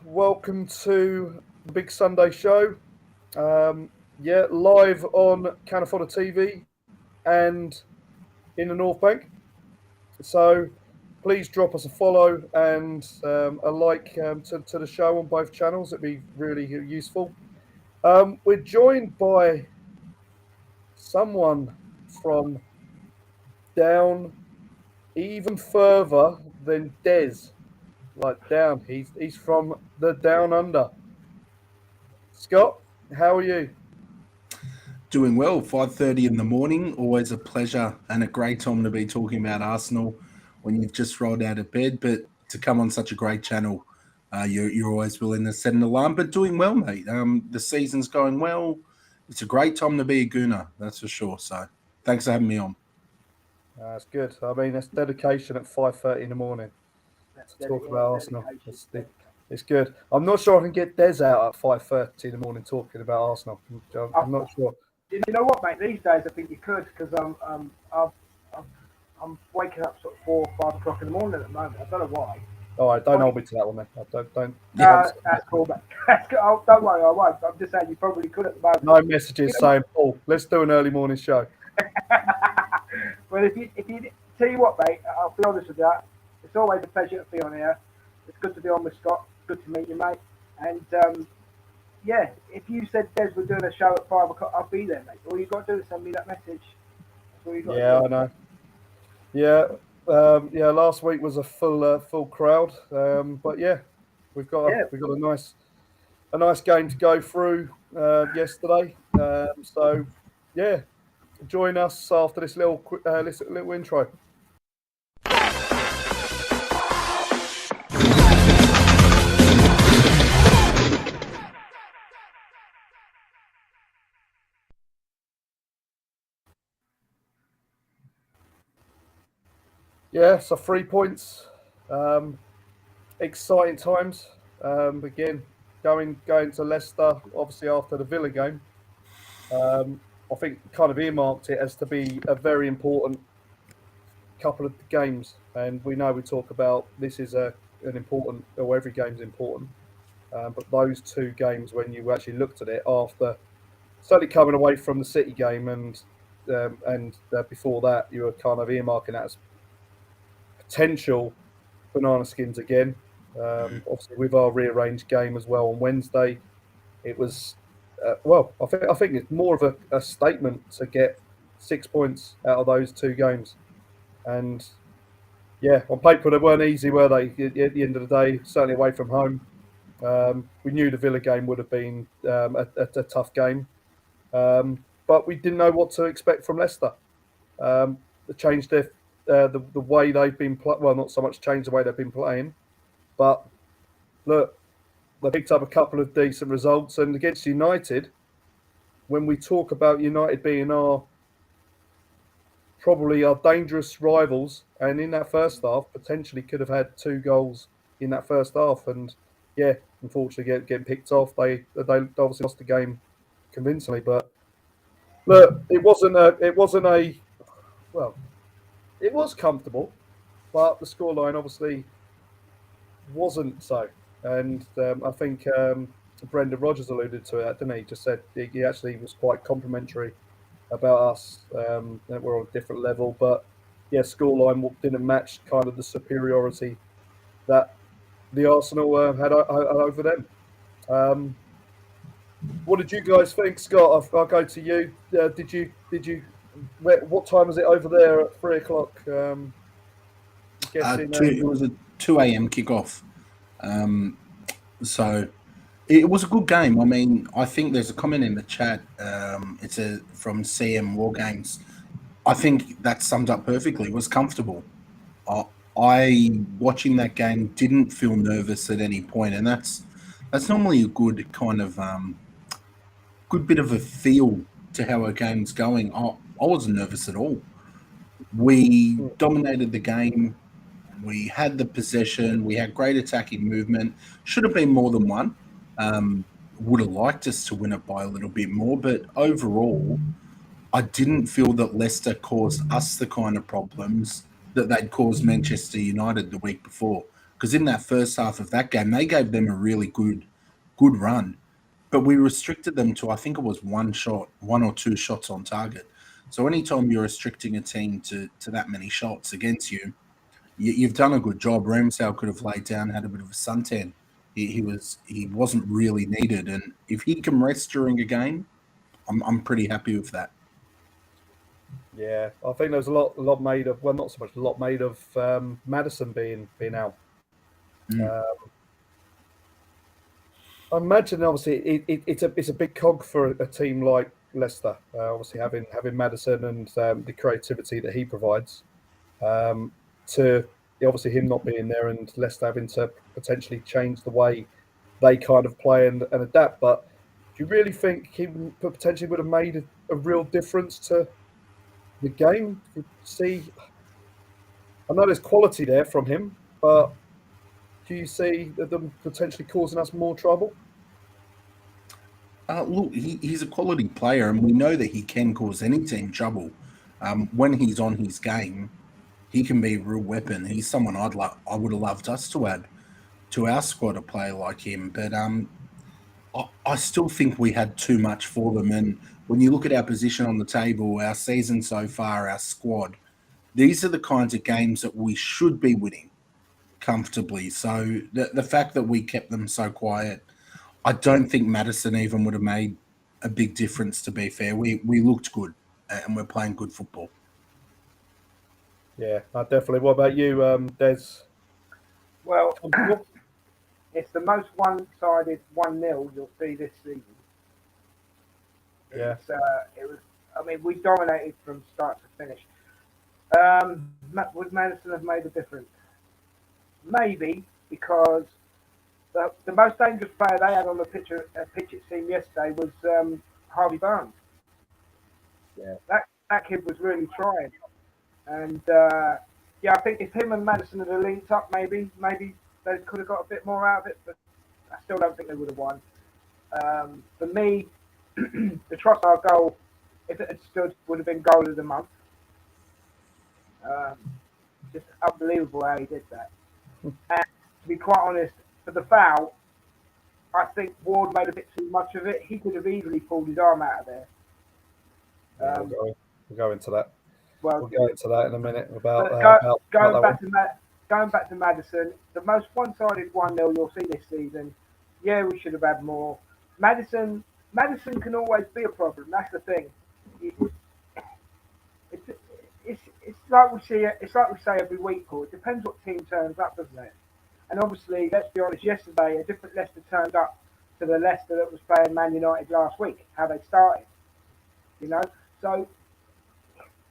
welcome to the Big Sunday Show. Live on Canafoda TV and in the North Bank. So please drop us a follow and a like to the show on both channels. It'd be really useful. We're joined by someone from down even further than Des. Like down. He's from the down under. Scott, how are you? Doing well. 5:30 in the morning. Always a pleasure and a great time to be talking about Arsenal when you've just rolled out of bed. But to come on such a great channel, you're always willing to set an alarm. But doing well, mate. The season's going well. It's a great time to be a Gooner, that's for sure. So thanks for having me on. That's good. I mean, that's dedication at 5:30 in the morning to talk about Arsenal. It's good. I'm not sure I can get Des out at 5:30 in the morning talking about Arsenal. I'm not sure. You know what, mate? These days, I think you could because I'm waking up sort of 4 or 5 o'clock in the morning at the moment. I don't know why. All right, don't hold me to that one, then. Don't. That's cool, mate. Oh, don't worry, I won't. I'm just saying you probably could at the moment. No messages saying, "Paul, let's do an early morning show." Well, if you tell you what, mate, I'll be honest with you. It's always a pleasure to be on here. It's good to be on with Scott. Good to meet you, mate. And if you said Des were doing a show at 5 o'clock, I'll be there, mate. All you got to do is send me that message. That's all you got to do. I know. Yeah, last week was a full crowd. But yeah, we've got a nice game to go through yesterday. So yeah, join us after this little intro. Yeah, so 3 points. Exciting times. Again, going to Leicester, obviously after the Villa game. I think kind of earmarked it as to be a very important couple of games. And we know we talk about this is an important, or every game's important. But those two games, when you actually looked at it after, certainly coming away from the City game and before that, you were kind of earmarking that as potential banana skins again. Obviously, with our rearranged game as well on Wednesday, it was I think it's more of a statement to get 6 points out of those two games. And yeah, on paper they weren't easy, were they? At the end of the day, certainly away from home. We knew the Villa game would have been a tough game, but we didn't know what to expect from Leicester. They changed the way they've been not so much change the way they've been playing, but look, they picked up a couple of decent results. And against United, when we talk about United being probably our dangerous rivals, and in that first half potentially could have had 2 goals in that first half, and yeah, unfortunately getting picked off. They obviously lost the game convincingly, but look, it was comfortable, but the scoreline obviously wasn't so. And I think Brendan Rodgers alluded to it, didn't he? Just said he actually was quite complimentary about us, that we're on a different level. But yeah, scoreline didn't match kind of the superiority that the Arsenal had over them. What did you guys think, Scott? I'll go to you. Did you? What time was it over there at 3 o'clock? It was a 2 a.m. kickoff. So it was a good game. I mean, I think there's a comment in the chat. It's from CM War Games. I think that sums up perfectly. It was comfortable. I watching that game didn't feel nervous at any point, and that's normally a good kind of good bit of a feel to how a game's going. I wasn't nervous at all. We dominated the game. We had the possession. We had great attacking movement. Should have been more than one. Would have liked us to win it by a little bit more. But overall, I didn't feel that Leicester caused us the kind of problems that they'd caused Manchester United the week before. because in that first half of that game, they gave them a really good run, but we restricted them to, I think it was one or two shots on target. So anytime you're restricting a team to that many shots against you, you've done a good job. Ramsdale could have laid down, had a bit of a suntan. He wasn't really needed, and if he can rest during a game, I'm pretty happy with that. Yeah, I think there's a lot made of, well, not so much a lot made of Maddison being out. I imagine obviously it's a big cog for a team like Leicester. Obviously having Maddison and the creativity that he provides. To obviously him not being there and Leicester having to potentially change the way they kind of play and adapt. But do you really think he potentially would have made a real difference to the game? See, I know there's quality there from him, but do you see them potentially causing us more trouble? Look, he's a quality player, and we know that he can cause any team trouble. When he's on his game, he can be a real weapon. He's someone I would have loved us to add to our squad, a player like him. But I still think we had too much for them. And when you look at our position on the table, our season so far, our squad, these are the kinds of games that we should be winning comfortably. So the fact that we kept them so quiet, I don't think Maddison even would have made a big difference, to be fair. We looked good and we're playing good football. Yeah, definitely. What about you, Des? Well, it's the most one-sided 1-0 you'll see this season. Yeah. It was. I mean, we dominated from start to finish. Would Maddison have made a difference? Maybe, because the most dangerous player they had on the pitch it seemed yesterday was Harvey Barnes. Yeah. That kid was really trying, and I think if him and Maddison had linked up, maybe they could have got a bit more out of it. But I still don't think they would have won. For me, the Trossard goal, if it had stood, would have been goal of the month. Just unbelievable how he did that. And to be quite honest, for the foul, I think Ward made a bit too much of it. He could have easily pulled his arm out of there. We'll go into that. Well, We'll go into that in a minute about going back to Maddison. The most one-sided 1-0 you'll see this season. Yeah, we should have had more. Maddison can always be a problem. That's the thing. It's like we see. It's like we say every week, Paul. It depends what team turns up, doesn't it? And obviously, let's be honest. Yesterday, a different Leicester turned up to the Leicester that was playing Man United last week. How they started, So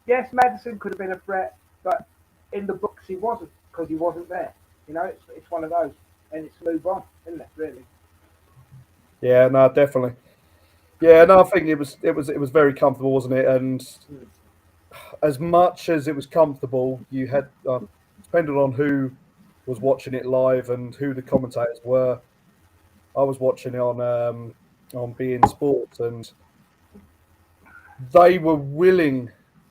yes, Maddison could have been a threat, but in the books he wasn't because he wasn't there. It's one of those, and it's move on, isn't it? Really. Yeah, no, definitely. Yeah, no, I think it was very comfortable, wasn't it? And as much as it was comfortable, you had depending on who was watching it live and who the commentators were. I was watching it on beIN Sports, and they were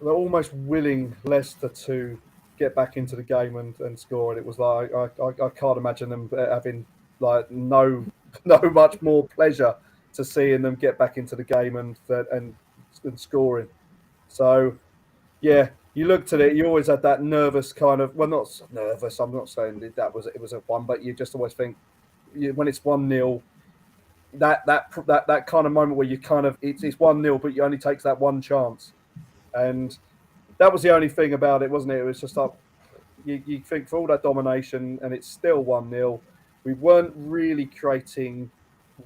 almost willing Leicester to get back into the game and score. And it was like I can't imagine them having like no much more pleasure to seeing them get back into the game and scoring. So yeah, you looked at it. You always had that nervous kind of. Well, not nervous. I'm not saying it was a one, but you just always think when it's 1-0, that kind of moment where you kind of it's 1-0, but you only takes that one chance, and that was the only thing about it, wasn't it? It was just like you think for all that domination, and it's still 1-0. We weren't really creating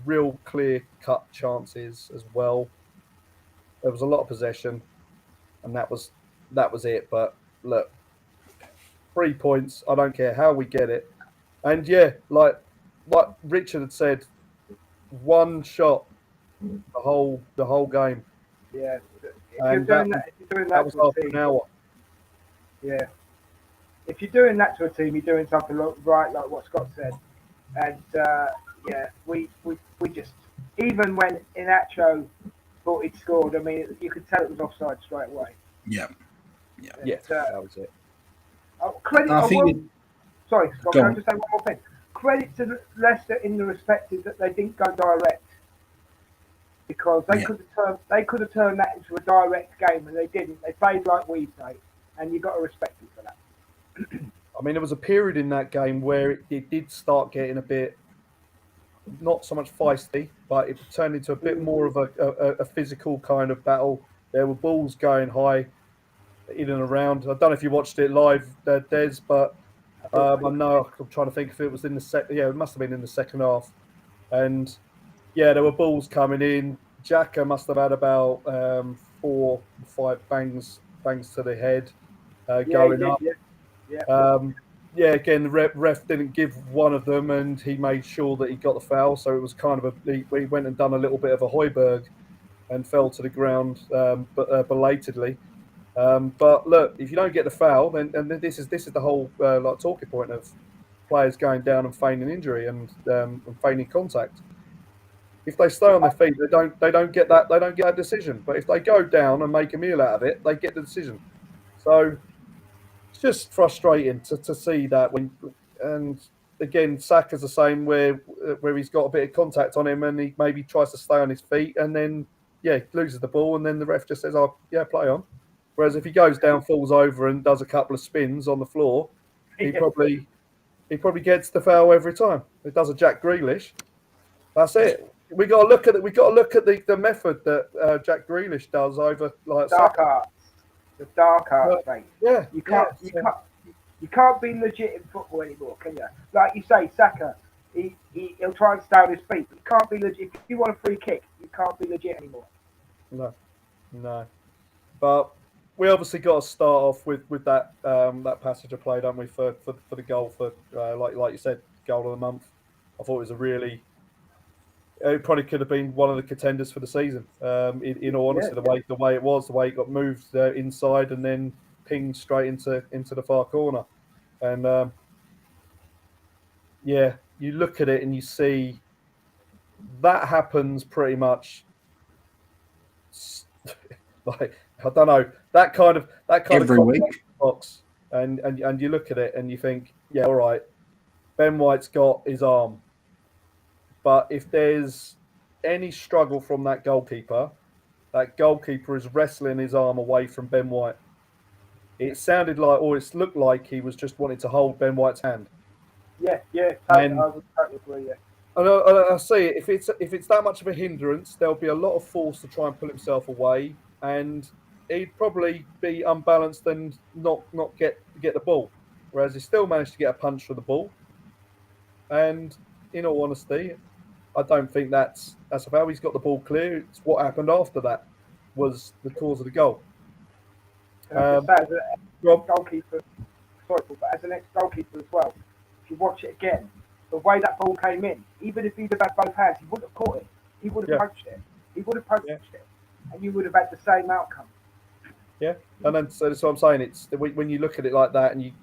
real clear-cut chances as well. There was a lot of possession, and that was it. But look, 3 points. I don't care how we get it. And yeah, like what Richard had said, one shot the whole game. Yeah. And that was after an hour. Yeah. If you're doing that to a team, you're doing something right, like what Scott said. And we just, even when Iheanacho thought he'd scored, I mean, you could tell it was offside straight away. Yeah. That was it. Sorry, Scott, Go can I on. just say one more thing? Credit to Leicester in the respect is that they didn't go direct, because they could have turned that into a direct game, and they didn't. They played like we play, and you got to respect them for that. I mean, there was a period in that game where it did start getting a bit, not so much feisty, but it turned into a bit more of a physical kind of battle. There were balls going high in and around. I don't know if you watched it live, Des, but I know I'm trying to think if it was in the second. Yeah, it must have been in the second half. And yeah, there were balls coming in. Xhaka must have had about 4 or 5 bangs to the head going up. Yeah, again, the ref didn't give one of them, and he made sure that he got the foul. So it was kind of he went and done a little bit of a Højbjerg and fell to the ground, belatedly. But look, if you don't get the foul, then and this is the whole like talking point of players going down and feigning injury and feigning contact. If they stay on their feet, they don't get that decision. But if they go down and make a meal out of it, they get the decision. So it's just frustrating to see that and again, Saka's the same where he's got a bit of contact on him and he maybe tries to stay on his feet and then loses the ball and then the ref just says, "Oh yeah, play on." Whereas if he goes down, falls over and does a couple of spins on the floor, he probably gets the foul every time. It does a Jack Grealish. That's it. We got to look at it. We got to look at the method that Jack Grealish does over like dark arts. The dark arts, mate. Yeah, you can't be legit in football anymore, can you? Like you say, Saka, he'll try and stay on his feet, but you can't be legit. If you want a free kick, you can't be legit anymore. No. But we obviously got to start off with that that passage of play, don't we, for the goal for like you said, goal of the month. I thought it was it probably could have been one of the contenders for the season. In all honesty, the way it got moved inside and then pinged straight into the far corner, and you look at it and you see that happens pretty much. Like I don't know that kind of every week. Box, and you look at it and you think, yeah, all right, Ben White's got his arm. But if there's any struggle from that goalkeeper is wrestling his arm away from Ben White. It sounded like, or it looked like he was just wanting to hold Ben White's hand. Yeah, I would totally agree. Yeah. And I see it. If it's that much of a hindrance, there'll be a lot of force to try and pull himself away, and he'd probably be unbalanced and not get the ball. Whereas he still managed to get a punch for the ball. And in all honesty, I don't think that's a foul. He's got the ball clear. It's what happened after that was the cause of the goal. As an ex-goalkeeper, but as an ex-goalkeeper as well, if you watch it again, the way that ball came in, even if he'd have had both hands, he wouldn't have caught it. He would have punched it. He would have punched it, and you would have had the same outcome. Yeah, and then so that's what I'm saying. It's when you look at it like that, and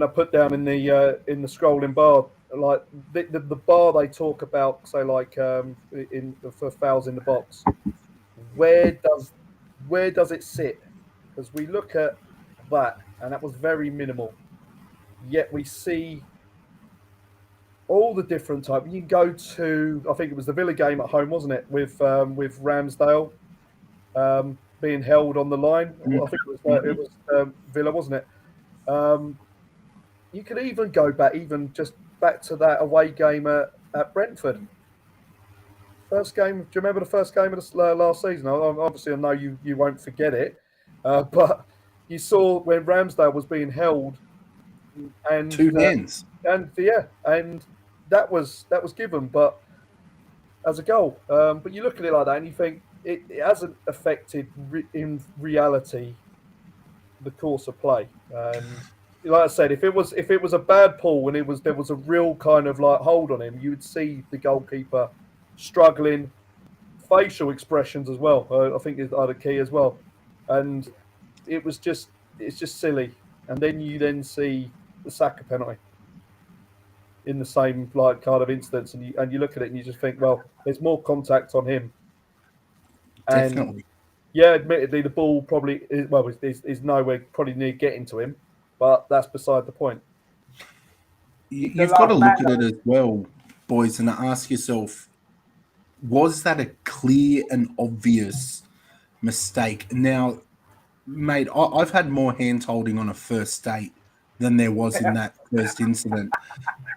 I put down in the scrolling bar, like the bar they talk about, say like for fouls in the box, where does it sit? Because we look at that, and that was very minimal. Yet we see all the different type. You can go to, I think it was the Villa game at home, wasn't it, with Ramsdale being held on the line. I think it was Villa, wasn't it? You could even go back, back to that away game at Brentford. First game. Do you remember the first game of the last season? Obviously, I know you won't forget it, but you saw when Ramsdale was being held, and 2 hands, and that was given, but as a goal. But you look at it like that, and you think it hasn't affected in reality the course of play. And like I said, if it was a bad pull and there was a real kind of like hold on him, you would see the goalkeeper struggling, facial expressions as well. I think are the key as well, and it's just silly. And then you see the Saka penalty in the same like kind of instance, and you look at it and you just think, well, there's more contact on him. definitely. Yeah, admittedly, the ball probably is nowhere probably near getting to him, but that's beside the point. He's the you've got to last look man. at it as well, boys, and ask yourself, was that a clear and obvious mistake? Now, mate, I've had more hand holding on a first date than there was in that first incident.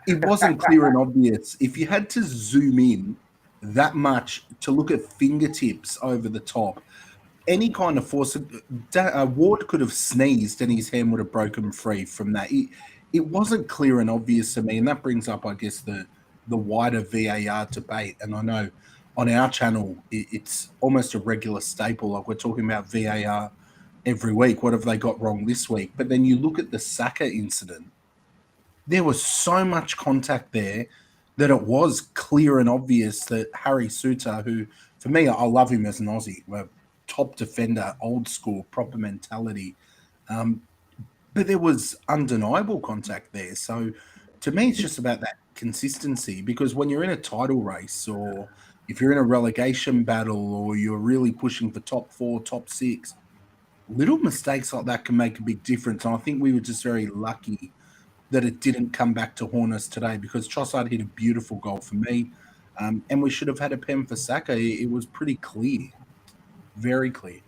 It wasn't clear and obvious. If you had to zoom in that much to look at fingertips over the top, any kind of force, Ward could have sneezed and his hand would have broken free from that. It wasn't clear and obvious to me, and that brings up, I guess, the wider VAR debate. And I know on our channel, it's almost a regular staple. Like we're talking about VAR every week. What have they got wrong this week? But then you look at the Saka incident. There was so much contact there that it was clear and obvious that Harry Suter, who for me, I love him as an Aussie, a top defender, old school, proper mentality. But there was undeniable contact there. So to me, it's just about that consistency, because when you're in a title race, or if you're in a relegation battle, or you're really pushing for top 4, top 6, little mistakes like that can make a big difference. And I think we were just very lucky that it didn't come back to haunt us today, because Trossard hit a beautiful goal for me. And we should have had a pen for Saka. It was pretty clear, very clear.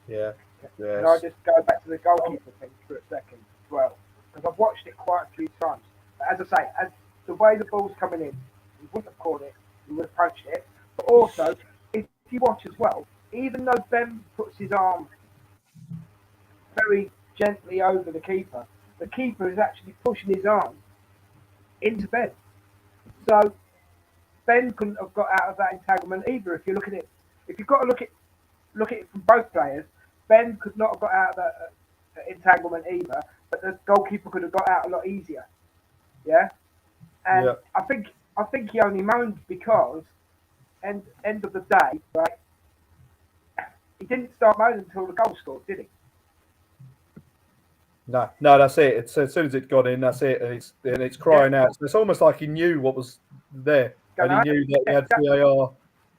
Yeah. Can I just go back to the goalkeeper thing for a second as well? Because I've watched it quite a few times. But as I say, as the way the ball's coming in, you wouldn't have caught it, you would have punched it. But also, if you watch as well, even though Ben puts his arm very gently over the keeper is actually pushing his arm into Ben. So Ben couldn't have got out of that entanglement either. If you look at it, if you've got to look at it from both players, Ben could not have got out of that entanglement either, but the goalkeeper could have got out a lot easier. Yeah, and I think he only moaned because end of the day, right? He didn't start moaning until the goal scored, did he? No, that's it. It's as soon as it got in, that's it, and it's crying out. So it's almost like he knew what was there, and he knew that he had VAR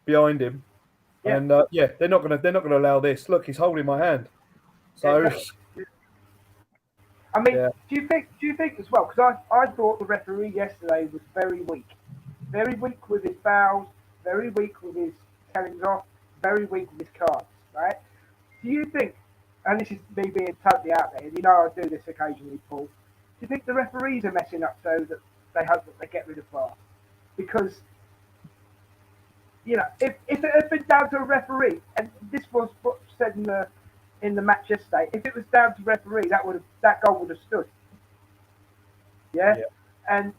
behind him. Yeah. And they're not gonna allow this. Look, he's holding my hand. So, I mean, do you think as well? Because I thought the referee yesterday was very weak with his fouls, very weak with his tellings off, very weak with his cards. Right? Do you think? And this is me being totally out there. You know, I do this occasionally, Paul. Do you think the referees are messing up so that they hope that they get rid of VAR? Because, you know, if it had been down to a referee, and this was what said in the match yesterday, if it was down to referee, that goal would have stood. Yeah? And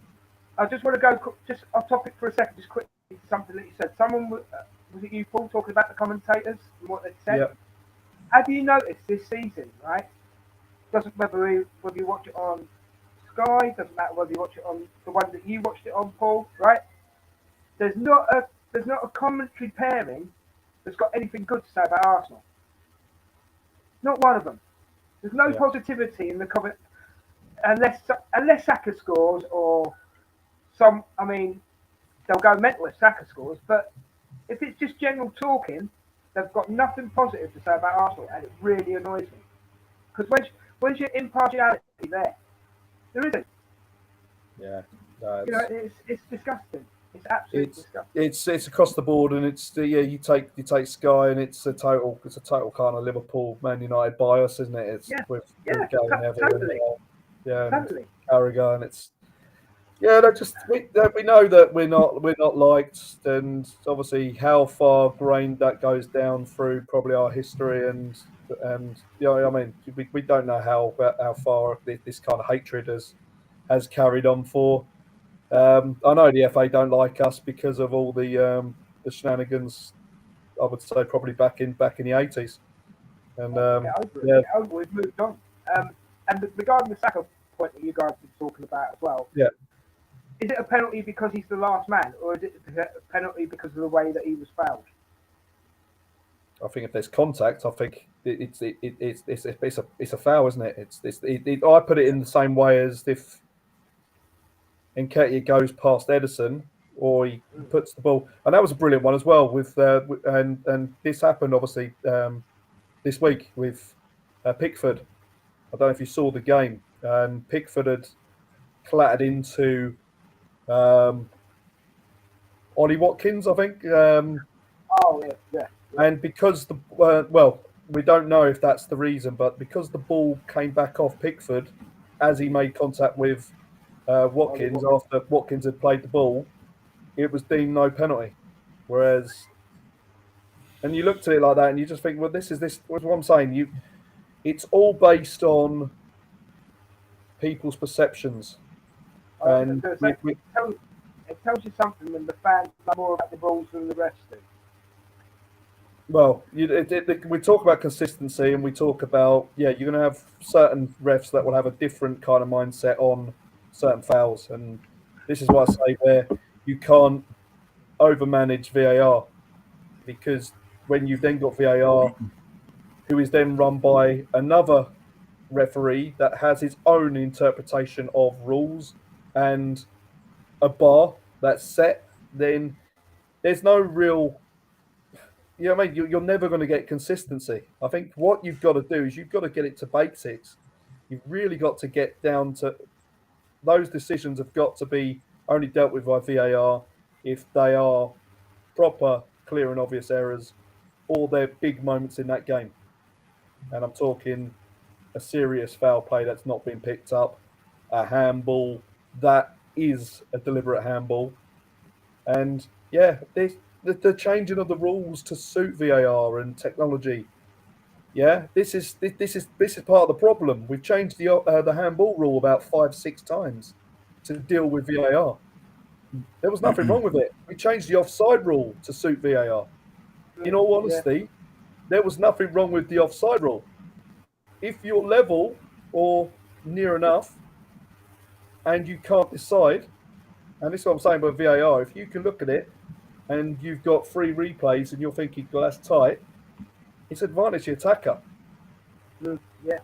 I just want to go just off topic for a second, just quickly to something that you said. Someone was it you, Paul, talking about the commentators and what they said? Yep. Have you noticed this season, right? Doesn't matter whether you watch it on Sky, doesn't matter whether you watch it on the one that you watched it on, Paul, right? There's not a commentary pairing that's got anything good to say about Arsenal. Not one of them. There's no positivity in the comment unless Saka scores or some. I mean, they'll go mental if Saka scores, but if it's just general talking, they've got nothing positive to say about Arsenal, and it really annoys me. Because when's your impartiality there? There isn't. Yeah, you know, it's disgusting. It's absolutely disgusting. It's across the board, and it's you take Sky, and it's a total kind of Liverpool, Man United bias, isn't it? It's with totally. Totally. Carragher, and it's we know that we're not liked, and obviously how far grained that goes down through probably our history, and you know, I mean, we don't know how far this kind of hatred has carried on for. I know the FA don't like us because of all the shenanigans. I would say probably back in the 80s, and we've moved on. And regarding the Saka point that you guys were talking about as well, is it a penalty because he's the last man, or is it a penalty because of the way that he was fouled? I think if there's contact, I think it's a foul, isn't it? I put it in the same way as if Nketiah goes past Ederson, or he puts the ball, and that was a brilliant one as well. And this happened obviously this week with Pickford. I don't know if you saw the game. Pickford had clattered into Ollie Watkins, I think. Oh yeah. And because we don't know if that's the reason, but because the ball came back off Pickford as he made contact with Watkins after Watkins had played the ball, it was deemed no penalty. Whereas, and you looked at it like that, and you just think, well, this is what I'm saying. It's all based on people's perceptions, and it tells you something when the fans know more about the rules than the rest do. well, we talk about consistency, and we talk about you're going to have certain refs that will have a different kind of mindset on certain fouls, and this is what I say there. You can't overmanage VAR, because when you've then got VAR, who is then run by another referee that has his own interpretation of rules and a bar that's set, then there's no real, I mean, you're never going to get consistency. I think what you've got to do is you've got to get it to basics. You've really got to get down to those decisions have got to be only dealt with by VAR if they are proper, clear and obvious errors, or they're big moments in that game. And I'm talking a serious foul play that's not been picked up, a handball that is a deliberate handball, and the changing of the rules to suit VAR and technology. Yeah, this is part of the problem. We've changed the handball rule about 5-6 times to deal with VAR. There was nothing wrong with it. We changed the offside rule to suit VAR. In all honesty, there was nothing wrong with the offside rule. If you're level or near enough and you can't decide, and this is what I'm saying about VAR, if you can look at it and you've got 3 replays and you're thinking, well, that's tight, it's advantage the attacker. Yeah.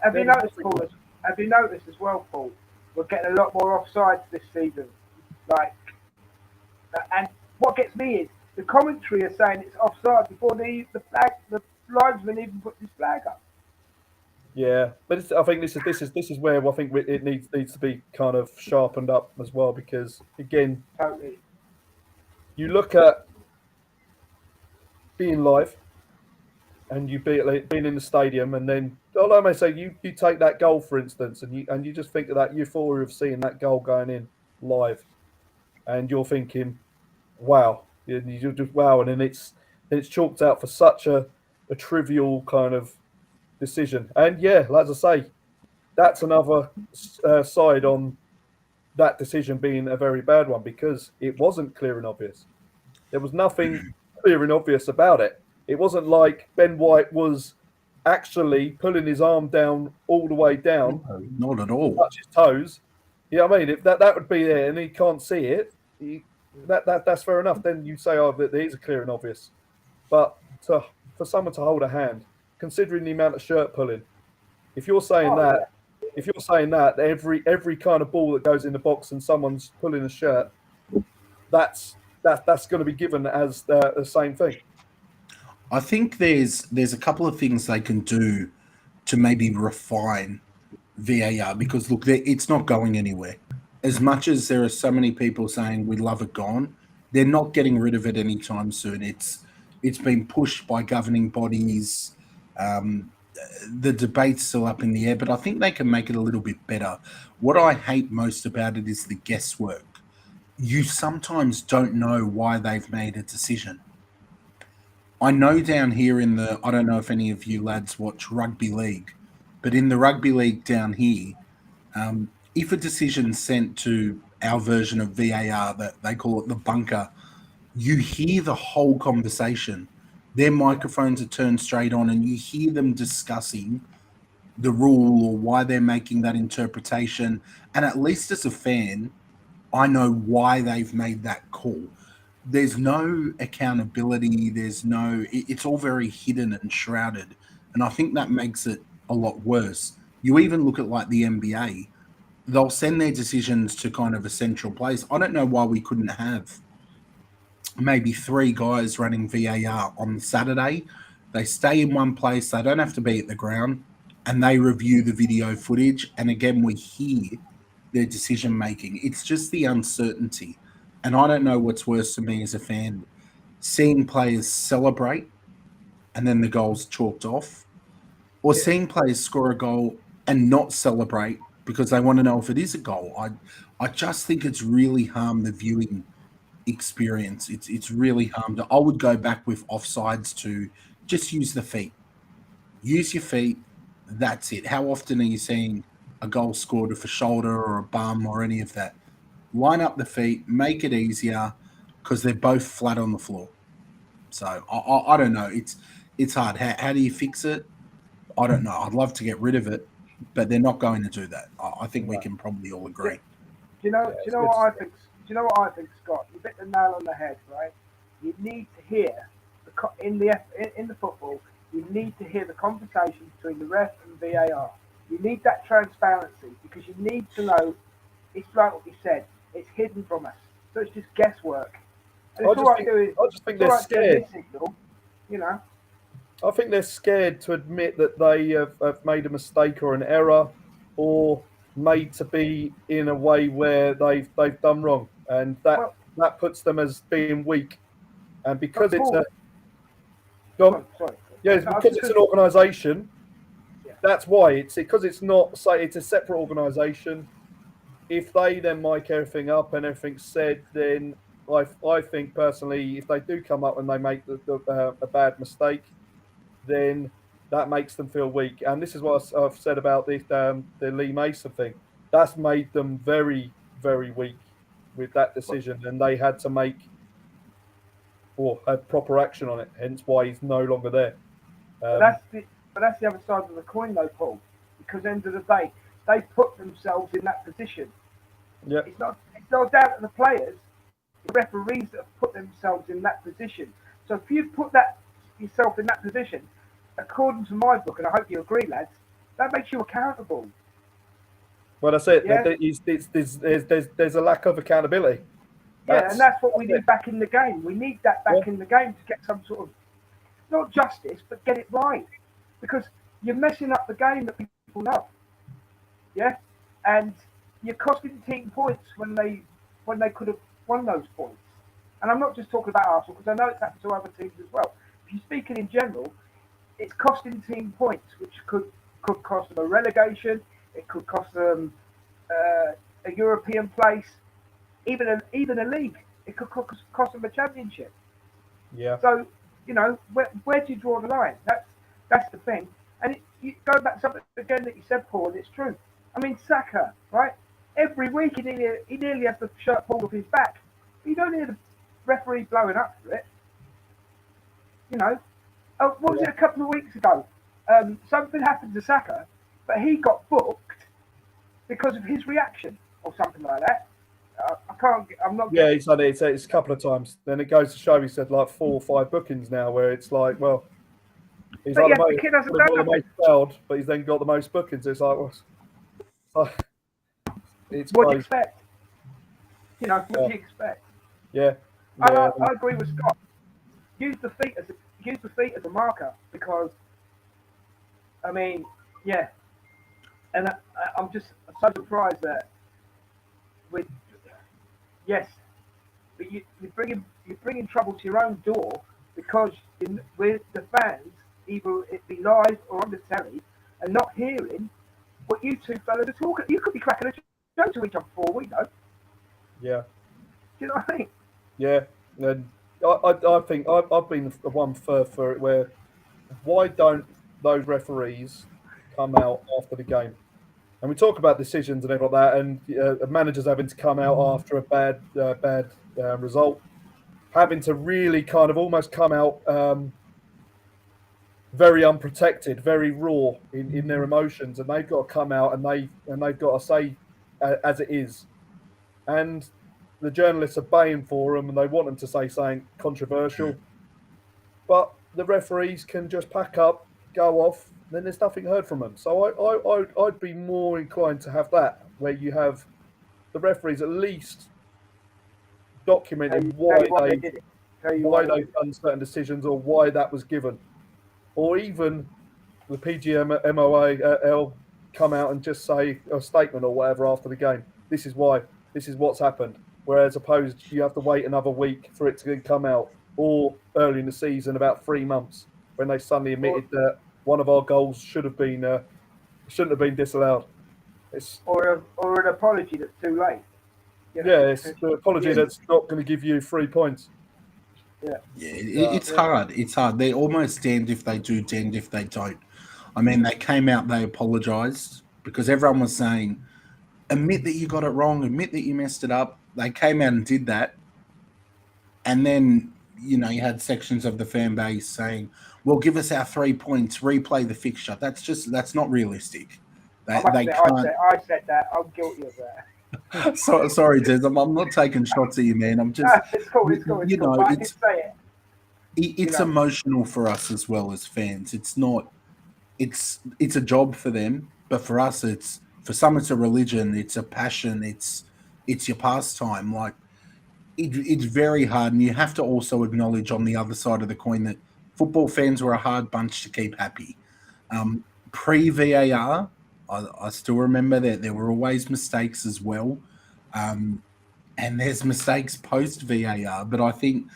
Have you noticed, Paul? Have you noticed as well, Paul? We're getting a lot more offsides this season. And what gets me is the commentary are saying it's offside before the linesman even put his flag up. Yeah, but I think this is where I think it needs to be kind of sharpened up as well, because again, totally, you look at being live, and you being in the stadium, and then I may say you take that goal for instance, and you just think of that euphoria of seeing that goal going in live, and you're thinking, wow, you're just wow, and then it's chalked out for such a trivial kind of decision. And like I say, that's another side on that decision being a very bad one, because it wasn't clear and obvious. There was nothing clear and obvious about it. It wasn't like Ben White was actually pulling his arm down all the way down. No, not at all. Touch his toes. I mean, if that would be there and he can't see it, that's fair enough. Then you say, oh, there is a clear and obvious. But for someone to hold a hand, considering the amount of shirt pulling, if you're saying that every kind of ball that goes in the box and someone's pulling a shirt, that's going to be given as the same thing. I think there's a couple of things they can do to maybe refine VAR, because look, it's not going anywhere. As much as there are so many people saying we love it gone, they're not getting rid of it anytime soon. It's been pushed by governing bodies. The debate's still up in the air, but I think they can make it a little bit better. What I hate most about it is the guesswork. You sometimes don't know why they've made a decision. I know down here I don't know if any of you lads watch rugby league, but in the rugby league down here, if a decision's sent to our version of VAR, that they call it the bunker, you hear the whole conversation. Their microphones are turned straight on and you hear them discussing the rule or why they're making that interpretation. And at least as a fan, I know why they've made that call. There's no accountability. It's all very hidden and shrouded. And I think that makes it a lot worse. You even look at like the NBA, they'll send their decisions to kind of a central place. I don't know why we couldn't have maybe 3 guys running VAR on Saturday. They stay in one place. They don't have to be at the ground, and they review the video footage. And again, we hear their decision making. It's just the uncertainty. And I don't know what's worse to me as a fan, seeing players celebrate and then the goal's chalked off, or seeing players score a goal and not celebrate because they want to know if it is a goal. I just think it's really harmed the viewing experience. It's really harmed. I would go back with offsides to just use the feet. Use your feet. That's it. How often are you seeing a goal scored with a shoulder or a bum or any of that? Line up the feet, make it easier because they're both flat on the floor. So I don't know. It's hard. How do you fix it? I don't know. I'd love to get rid of it, but they're not going to do that. I think we can probably all agree. Do you know what I think? Do you know what I think, Scott? You hit the nail on the head, right? You need to hear in the football. You need to hear the conversation between the ref and VAR. You need that transparency because you need to know. It's like what you said. It's hidden from us, so it's just guesswork. And I just think they're scared. Signal, you know. I think they're scared to admit that they have made a mistake or an error, or made to be in a way where they've done wrong, and that puts them as being weak. And because it's a because it's an organisation. Yeah. That's why it's because it's not say it's a separate organisation. If they then mic everything up and everything's said, then I think personally, if they do come up and they make a bad mistake, then that makes them feel weak. And this is what I've said about the Lee Mason thing. That's made them very, very weak with that decision, and they had to make or have proper action on it. Hence why he's no longer there. But that's the other side of the coin, though, Paul. Because end of the day, they put themselves in that position. Yeah. It's not down to the players, the referees that have put themselves in that position. So if you put yourself in that position, according to my book, and I hope you agree, lads, that makes you accountable. Well, that's it. Yeah? There's a lack of accountability. And that's what we need back in the game. We need that back in the game to get some sort of, not justice, but get it right. Because you're messing up the game that people know. Yeah? And you're costing team points when they could have won those points. And I'm not just talking about Arsenal, because I know it's happened to other teams as well. If you're speaking in general, it's costing team points, which could cost them a relegation. It could cost them a European place, even a league. It could cost them a championship. Yeah. So where do you draw the line? That's the thing. And you go back to something again that you said, Paul, and it's true. I mean, Saka, right? Every week he nearly has the shirt pulled off his back. But you don't hear the referee blowing up for it. What was it a couple of weeks ago? Something happened to Saka, but he got booked because of his reaction or something like that. I'm not. Yeah, he's done it. It's a couple of times. Then it goes to show he said like 4 or 5 bookings now, where it's like, well, he's but like the kid hasn't done the most failed, but he's then got the most bookings. It's like, well, it's what do crazy. you expect? What do you expect? Yeah. I agree with Scott. Use the feet as a marker because, I mean, yeah, and I'm just so surprised that but you're bringing trouble to your own door because with the fans, either it be live or on the telly, and not hearing what you two fellas are talking. You could be cracking a joke to each other for all we know. Yeah. Do you know what I mean? Yeah, and I think I've been the one for it where why don't those referees come out after the game? And we talk about decisions and everything like that, and managers having to come out after a bad result, having to really kind of almost come out very unprotected, very raw in their emotions, and they've got to come out and they've got to say as it is, and the journalists are baying for them and they want them to say something controversial, but the referees can just pack up, go off. Then there's nothing heard from them. So I'd be more inclined to have that, where you have the referees at least documenting why they've done certain decisions or why that was given, or even the PGMOL come out and just say a statement or whatever after the game. this is why, this is what's happened. Whereas opposed, you have to wait another week for it to come out, or early in the season, about 3 months, when they suddenly admitted that one of our goals shouldn't have been disallowed. It's or an apology that's too late. You know? yeah, it's an apology that's not going to give you 3 points. Yeah. It's hard. It's hard. They're almost damned if they do, damned if they don't. I mean, they came out, they apologised because everyone was saying, admit that you got it wrong, admit that you messed it up. They came out and did that. And then, you know, you had sections of the fan base saying, well, give us our 3 points, replay the fixture. That's not realistic. I said that. I'm guilty of that. Sorry, Des. I'm not taking shots at you, man. I'm just. It's cool. You know, I did say it. It's emotional for us as well as fans. It's not. It's a job for them, but for us, for some it's a religion. It's a passion. It's your pastime. Like it's very hard, and you have to also acknowledge on the other side of the coin that football fans were a hard bunch to keep happy. Pre-VAR, I still remember that there were always mistakes as well. And there's mistakes post-VAR, but I think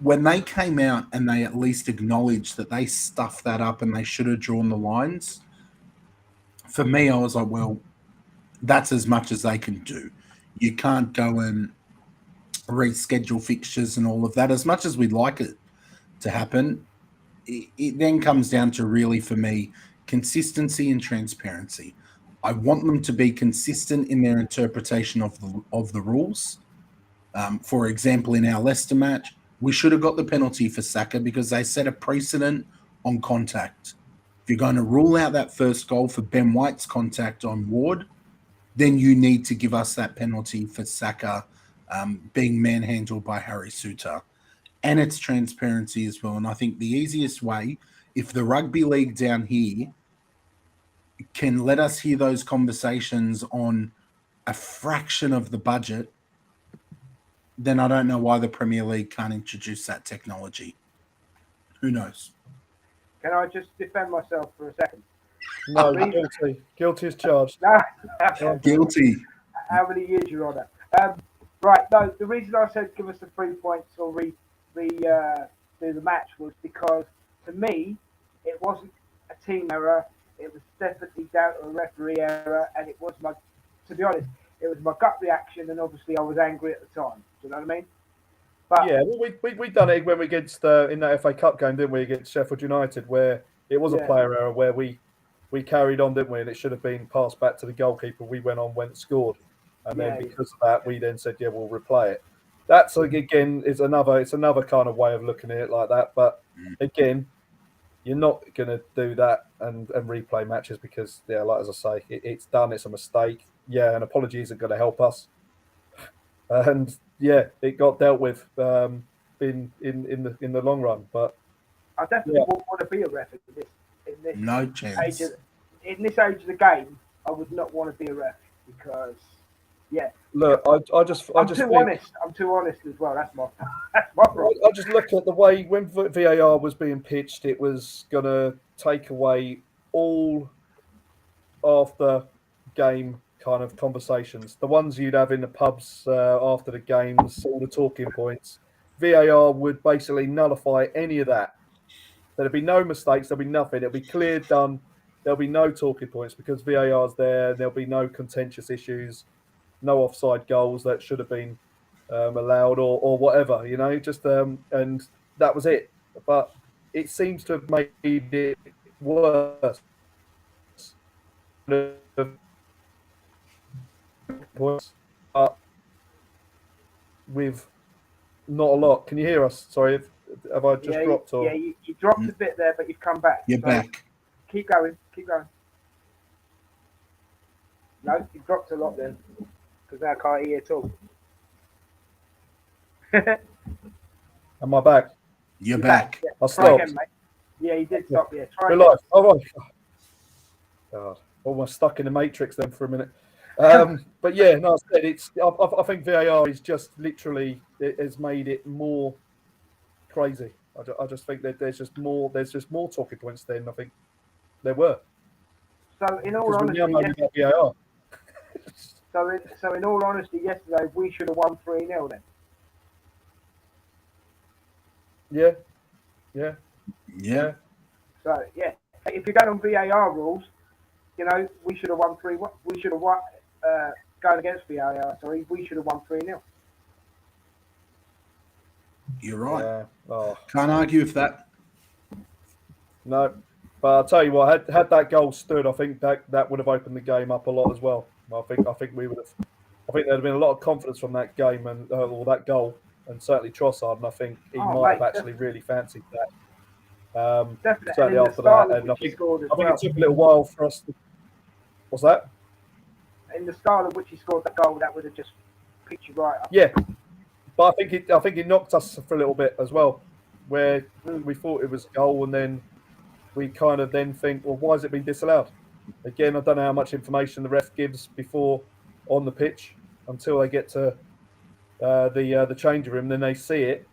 when they came out and they at least acknowledged that they stuffed that up and they should have drawn the lines, for me, I was like, well, that's as much as they can do. You can't go and reschedule fixtures and all of that. As much as we'd like it to happen, it then comes down to really, for me, consistency and transparency. I want them to be consistent in their interpretation of the rules. For example, in our Leicester match, we should have got the penalty for Saka because they set a precedent on contact. If you're going to rule out that first goal for Ben White's contact on Ward, then you need to give us that penalty for Saka being manhandled by Harry Souttar. And it's transparency as well. And I think the easiest way, if the rugby league down here can let us hear those conversations on a fraction of the budget, then I don't know why the Premier League can't introduce that technology. Who knows? Can I just defend myself for a second? No, guilty. Guilty as charged. No. Guilty. How many years you're on it? Right. No, the reason I said give us the 3 points or do the match was because to me it wasn't a team error. It was definitely down to a referee error, and it was to be honest, it was my gut reaction, and obviously I was angry at the time. Do you know what I mean? But yeah, well, we done it when we against in that FA Cup game, didn't we, against Sheffield United, where it was a player error where we carried on, didn't we? And it should have been passed back to the goalkeeper. We went on, went and scored, and then because of that, we then said, yeah, we'll replay it. That's again it's another kind of way of looking at it like that. But again, you're not going to do that and replay matches because, like as I say, it's done. It's a mistake. Yeah, an apology isn't going to help us. And yeah, it got dealt with in the long run. But I definitely wouldn't want to be a ref in this no chance. In this age of the game, I would not want to be a ref because look, I'm too honest as well. That's my problem. I just look at the way when VAR was being pitched, it was going to take away all after game kind of conversations, the ones you'd have in the pubs after the games, all the talking points. VAR would basically nullify any of that. There'd be no mistakes. There'll be nothing. It'll be clear, done. There'll be no talking points because VAR's there. There'll be no contentious issues, no offside goals that should have been allowed or whatever, just and that was it. But it seems to have made it worse. Points, but with not a lot. Can you hear us? Sorry, have I just dropped? Or? Yeah, you dropped a bit there, but you've come back. You're back. Keep going. No, you dropped a lot then, because now I can't hear at all. Am I back? You're back. Yeah. I stopped. Again, mate. Yeah, you did stop. Yeah, try again. Live. All right. God, almost stuck in the matrix then for a minute. But yeah, no, I said I think VAR is just literally it has made it more crazy. I just think that there's just more talking points than I think there were. So in all honesty, VAR. So in all honesty, yesterday we should have won 3-0 then. Yeah, yeah, Yeah. yeah. So yeah, if you're going on VAR rules, we should have won 3-1. We should have won going against VAR. Sorry, we should have won 3-0. You're right. Yeah. Oh. Can't argue with that. No, but I'll tell you what, had that goal stood, I think that would have opened the game up a lot as well. I think we would have. I think there'd have been a lot of confidence from that game and or that goal, and certainly Trossard. And I think he might have actually really fancied that. Definitely. Certainly after that, and I think it took a little while for us to. What's that? In the style of which he scored that goal, that would have just picked you right up. Yeah, but I think it knocked us for a little bit as well, where we thought it was a goal, and then we kind of then think, well, why has it been disallowed? Again, I don't know how much information the ref gives before on the pitch until they get to the change room. Then they see it,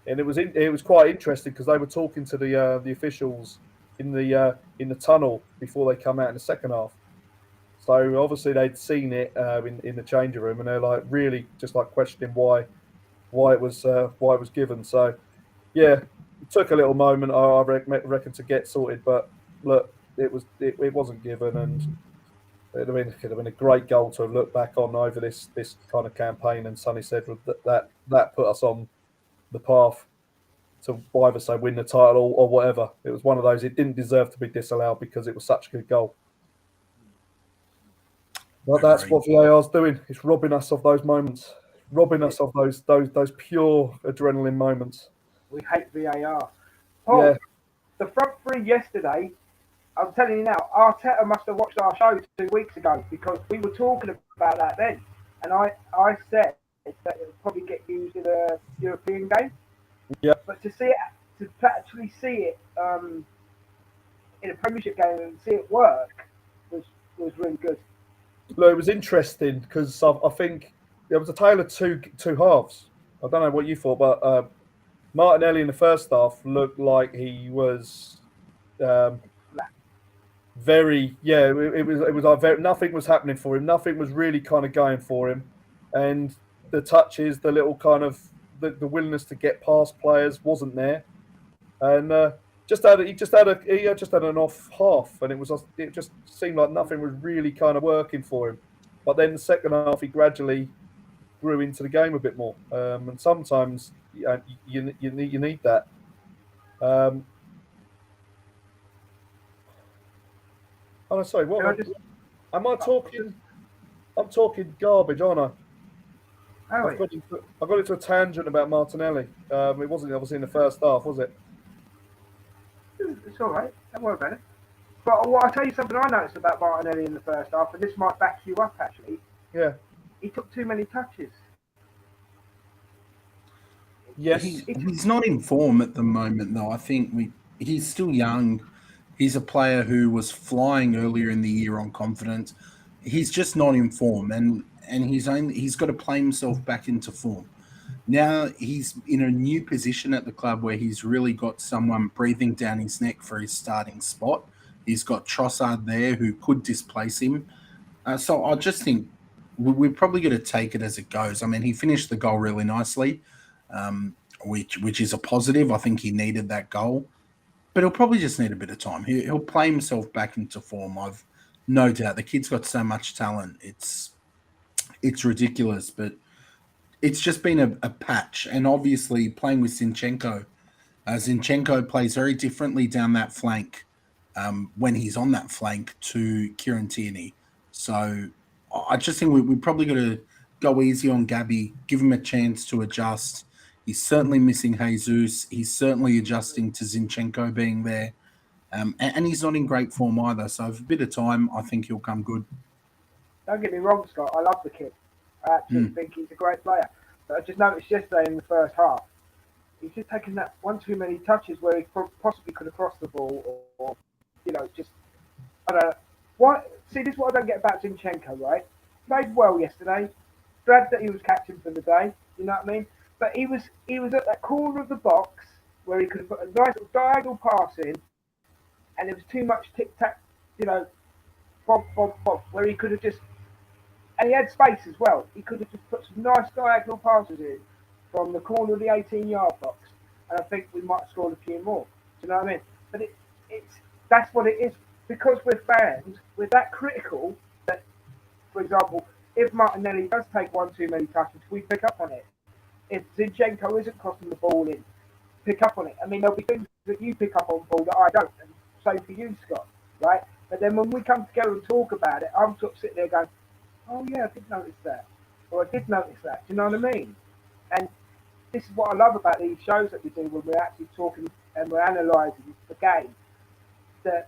and it was quite interesting because they were talking to the officials in the tunnel before they come out in the second half. So obviously they'd seen it in the changing room, and they're like really just like questioning why it was given. So yeah, it took a little moment, I reckon, to get sorted. But look, it wasn't given, and it could have been a great goal to have looked back on over this kind of campaign. And Sonny said that put us on the path to either say win the title or whatever. It was one of those. It didn't deserve to be disallowed because it was such a good goal. But that's what VAR's doing. It's robbing us of those moments, robbing us of those pure adrenaline moments. We hate VAR. Paul, yeah. The front three yesterday, I'm telling you now, Arteta must have watched our show 2 weeks ago because we were talking about that then. And I said that it would probably get used in a European game. Yeah. But to actually see it in a Premiership game and see it work was really good. Look, it was interesting because I think there was a tale of two halves. I don't know what you thought, but Martinelli in the first half looked like he was very It was like very, nothing was happening for him. Nothing was really kind of going for him, and the touches, the little kind of the willingness to get past players wasn't there, and he just had an off half, and it just seemed like nothing was really kind of working for him. But then the second half, he gradually grew into the game a bit more, and sometimes you need that. Oh, sorry. What am I talking? I'm talking garbage, aren't I? Oh, I got into a tangent about Martinelli. It wasn't obviously in the first half, was it? It's all right. Don't worry about it. But I'll tell you something I noticed about Martinelli in the first half, and this might back you up, actually. Yeah. He took too many touches. Yes. He's not in form at the moment, though. I think he's still young. He's a player who was flying earlier in the year on confidence. He's just not in form, and he's got to play himself back into form. Now he's in a new position at the club where he's really got someone breathing down his neck for his starting spot. He's got Trossard there who could displace him. So I just think we're probably going to take it as it goes. I mean, he finished the goal really nicely, which is a positive. I think he needed that goal. But he'll probably just need a bit of time. He'll play himself back into form. I've no doubt. The kid's got so much talent. It's ridiculous, but it's just been a patch. And obviously playing with Zinchenko, Zinchenko plays very differently down that flank when he's on that flank to Kieran Tierney. So I just think we probably got to go easy on Gabby, give him a chance to adjust. He's certainly missing Jesus. He's certainly adjusting to Zinchenko being there. And he's not in great form either. So with a bit of time, I think he'll come good. Don't get me wrong, Scott. I love the kid. I actually think he's a great player. But I just noticed yesterday in the first half, he's just taking that one too many touches where he possibly could have crossed the ball or just, I don't know. See, this is what I don't get about Zinchenko, right? Played well yesterday. Glad that he was captain for the day. You know what I mean? But he was at that corner of the box where he could have put a nice diagonal pass in, and there was too much tic-tac, bob, bob, bob, where he could have just And he had space as well. He could have just put some nice diagonal passes in from the corner of the 18-yard box, and I think we might have scored a few more. Do you know what I mean? But that's what it is. Because we're fans, we're that critical that, for example, if Martinelli does take one too many touches, we pick up on it. If Zinchenko isn't crossing the ball in, pick up on it. I mean, there'll be things that you pick up on, Paul, that I don't, and same for you, Scott, right? But then when we come together and talk about it, I'm sort of sitting there going, oh yeah, I did notice that, or I did notice that. Do you know what I mean? And this is what I love about these shows that we do when we're actually talking and we're analysing the game. That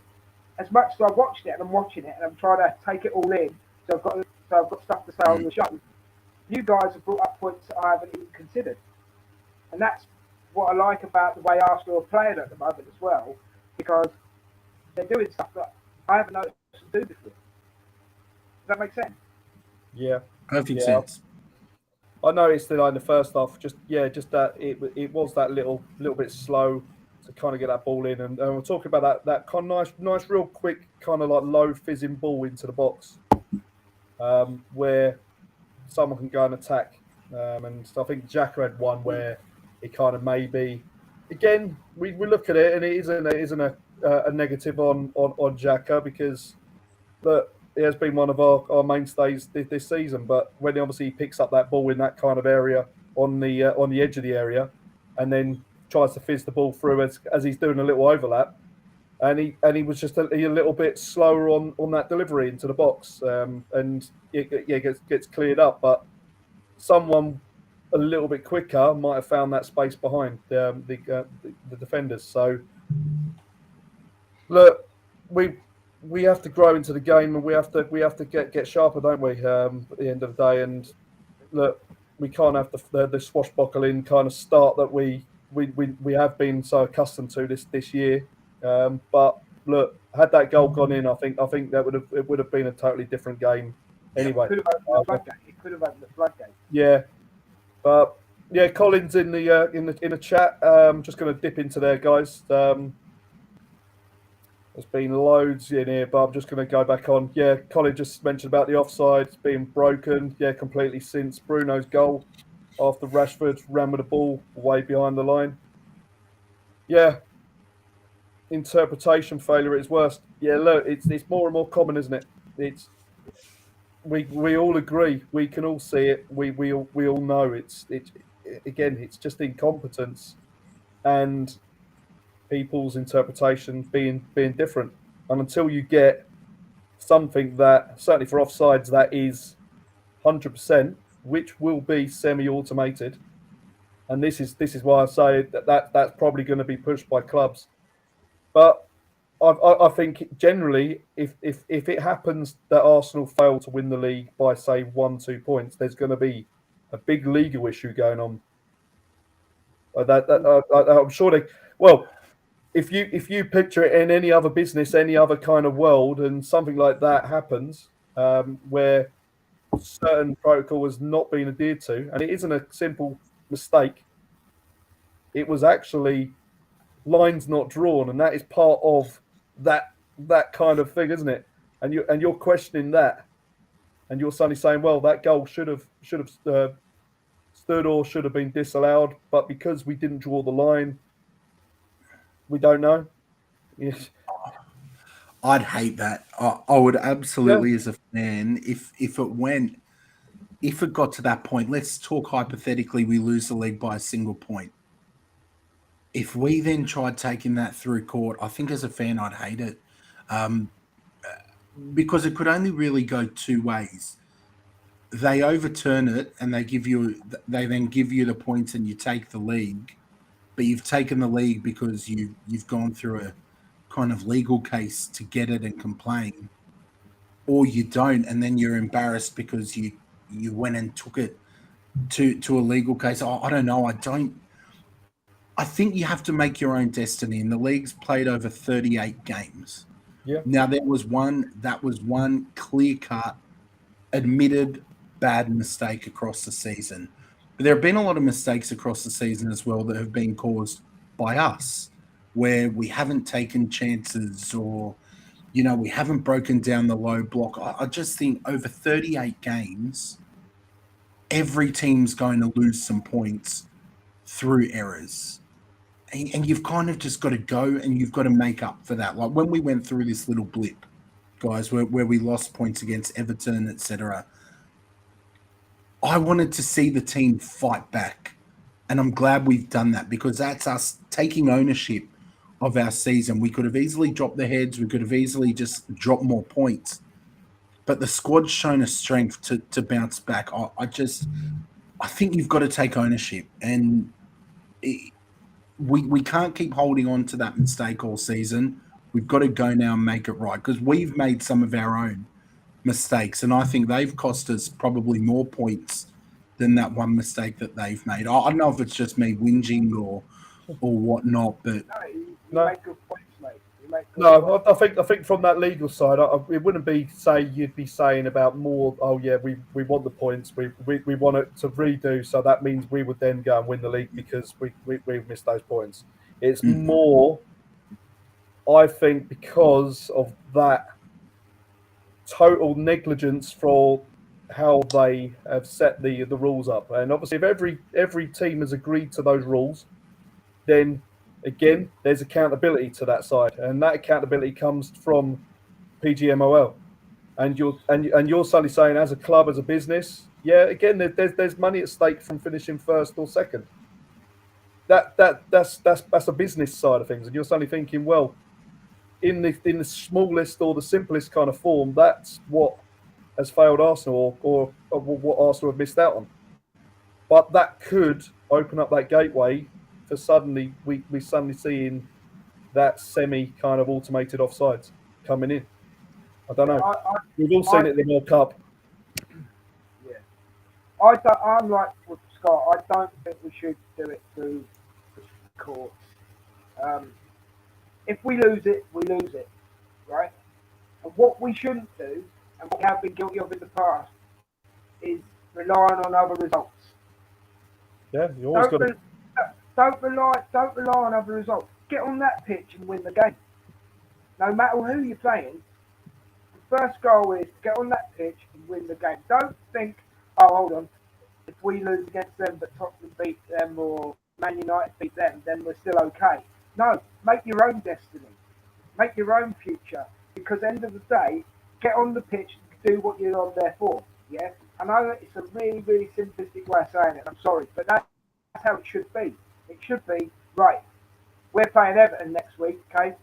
as much as I've watched it and I'm watching it and I'm trying to take it all in, so I've got stuff to say on the show. You guys have brought up points that I haven't even considered, and that's what I like about the way Arsenal are playing at the moment as well, because they're doing stuff that I haven't noticed them do before. Does that make sense? Yeah, Perfect sense. I noticed that in the first half, just that it was that little bit slow to kind of get that ball in, and we're talking about that kind of nice, real quick, kind of like low fizzing ball into the box, where someone can go and attack. And I think Xhaka had one where it kind of maybe, again, we look at it and it isn't a negative on Xhaka, because look, he has been one of our mainstays this season. But when obviously he picks up that ball in that kind of area on the edge of the area, and then tries to fizz the ball through as he's doing a little overlap, and he was just a little bit slower on that delivery into the box, and it gets cleared up. But someone a little bit quicker might have found that space behind the defenders. So look, we have to grow into the game, and we have to get sharper, don't we? At the end of the day, and look, we can't have the swashbuckling kind of start that we have been so accustomed to this year. But look, had that goal gone in, I think that it would have been a totally different game. Anyway, It could have opened the floodgate. Yeah, but yeah, Colin's in the chat. Just going to dip into there, guys. There's been loads in here, but I'm just going to go back on. Yeah, Colin just mentioned about the offside being broken. Yeah, completely since Bruno's goal after Rashford ran with the ball way behind the line. Yeah, interpretation failure at its worst. Yeah, look, it's more and more common, isn't it? We all agree. We can all see it. We all know it's just incompetence and people's interpretation being different. And until you get something that, certainly for offsides, that is 100%, which will be semi-automated, and this is why I say that's probably going to be pushed by clubs. But I think generally, if it happens that Arsenal fail to win the league by, say, 1-2 points, there's going to be a big legal issue going on. I'm sure they. Well, if you picture it in any other business, any other kind of world, and something like that happens, where certain protocol has not been adhered to, and it isn't a simple mistake. It was actually lines not drawn, and that is part of that kind of thing, isn't it? And you're questioning that, and you're suddenly saying, well, that goal should have stood or should have been disallowed, but because we didn't draw the line, we don't know. Yes. I'd hate that. I would absolutely, as a fan, if it got to that point, let's talk hypothetically, we lose the league by a single point. If we then tried taking that through court, I think as a fan, I'd hate it, because it could only really go two ways. They overturn it and they then give you the points and you take the league, but you've taken the league because you've gone through a kind of legal case to get it and complain, or you don't, and then you're embarrassed because you went and took it to a legal case. I don't know. I think you have to make your own destiny, and the league's played over 38 games. Yeah. Now that was one clear-cut, admitted bad mistake across the season. But there have been a lot of mistakes across the season as well that have been caused by us, where we haven't taken chances or We haven't broken down the low block. I just think over 38 games, every team's going to lose some points through errors. And you've kind of just got to go and you've got to make up for that. Like when we went through this little blip, guys, where we lost points against Everton, etc., I wanted to see the team fight back. And I'm glad we've done that because that's us taking ownership of our season. We could have easily dropped the heads. We could have easily just dropped more points. But the squad's shown a strength to bounce back. I think you've got to take ownership. And we can't keep holding on to that mistake all season. We've got to go now and make it right because we've made some of our own mistakes. And I think they've cost us probably more points than that one mistake that they've made. I don't know if it's just me whinging or whatnot, but You make good points, mate. No, I think from that legal side, it wouldn't be you'd be saying about more. Oh yeah, we want the points. We want it to redo. So that means we would then go and win the league because we missed those points. It's more, I think, because of that total negligence for how they have set the rules up. And obviously, if every team has agreed to those rules, then again, there's accountability to that side, and that accountability comes from PGMOL. And you're suddenly saying, as a club, as a business, yeah, again, there's money at stake from finishing first or second. That's a business side of things, and you're suddenly thinking, well, in the smallest or the simplest kind of form, that's what has failed Arsenal or what Arsenal have missed out on. But that could open up that gateway for suddenly we suddenly seeing that semi kind of automated offsides coming in. I don't know. We've all seen it in the World Cup. Yeah, I'm like with Scott. I don't think we should do it through the courts. If we lose it, we lose it, right? And what we shouldn't do, and what we have been guilty of in the past, is relying on other results. Yeah, you always got to. Don't rely on other results. Get on that pitch and win the game. No matter who you're playing, the first goal is get on that pitch and win the game. Don't think, oh, hold on, if we lose against them but Tottenham beat them or Man United beat them, then we're still okay. No, make your own destiny. Make your own future. Because at the end of the day, get on the pitch and do what you're on there for. Yeah? I know that it's a really, really simplistic way of saying it. I'm sorry, but that's how it should be. It should be, right, we're playing Everton next week, okay?